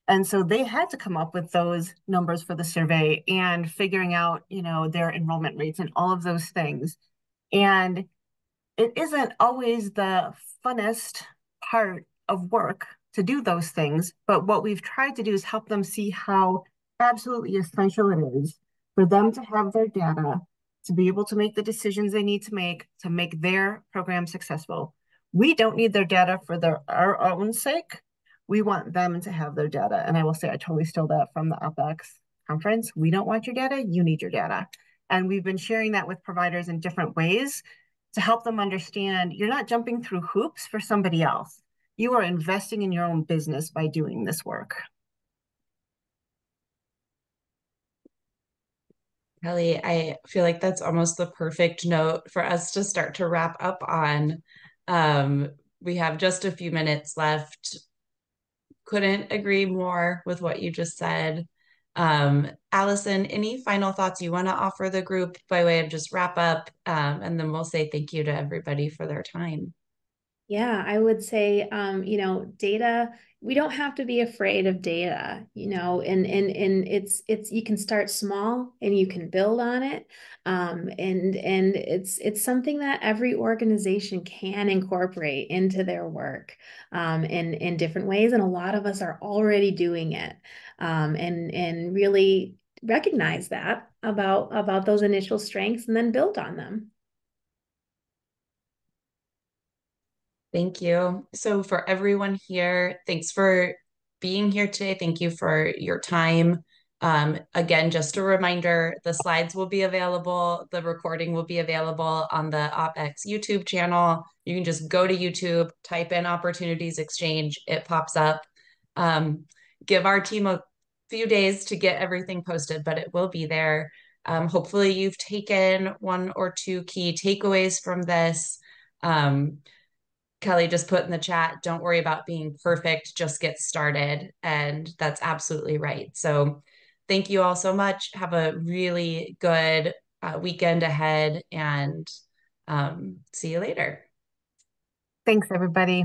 And so they had to come up with those numbers for the survey and figuring out, their enrollment rates and all of those things. And it isn't always the funnest part of work to do those things, but what we've tried to do is help them see how absolutely essential it is for them to have their data, to be able to make the decisions they need to make their program successful. We don't need their data for our own sake. We want them to have their data. And I will say, I totally stole that from the OpX conference. We don't want your data, you need your data. And we've been sharing that with providers in different ways to help them understand you're not jumping through hoops for somebody else. You are investing in your own business by doing this work. Kelly, I feel like that's almost the perfect note for us to start to wrap up on. We have just a few minutes left. Couldn't agree more with what you just said. Allison, any final thoughts you want to offer the group by way of just wrap up? And then we'll say thank you to everybody for their time. Yeah, I would say, data, we don't have to be afraid of data, and it's you can start small and you can build on it. And it's something that every organization can incorporate into their work in different ways. And a lot of us are already doing it. And really recognize that about those initial strengths and then build on them. Thank you. So for everyone here, thanks for being here today. Thank you for your time. Again, just a reminder, the slides will be available. The recording will be available on the OpX YouTube channel. You can just go to YouTube, type in Opportunities Exchange, it pops up. Give our team a few days to get everything posted, but it will be there. Hopefully you've taken one or two key takeaways from this. Kelly just put in the chat, don't worry about being perfect, just get started. And that's absolutely right. So thank you all so much. Have a really good weekend ahead, and see you later. Thanks, everybody.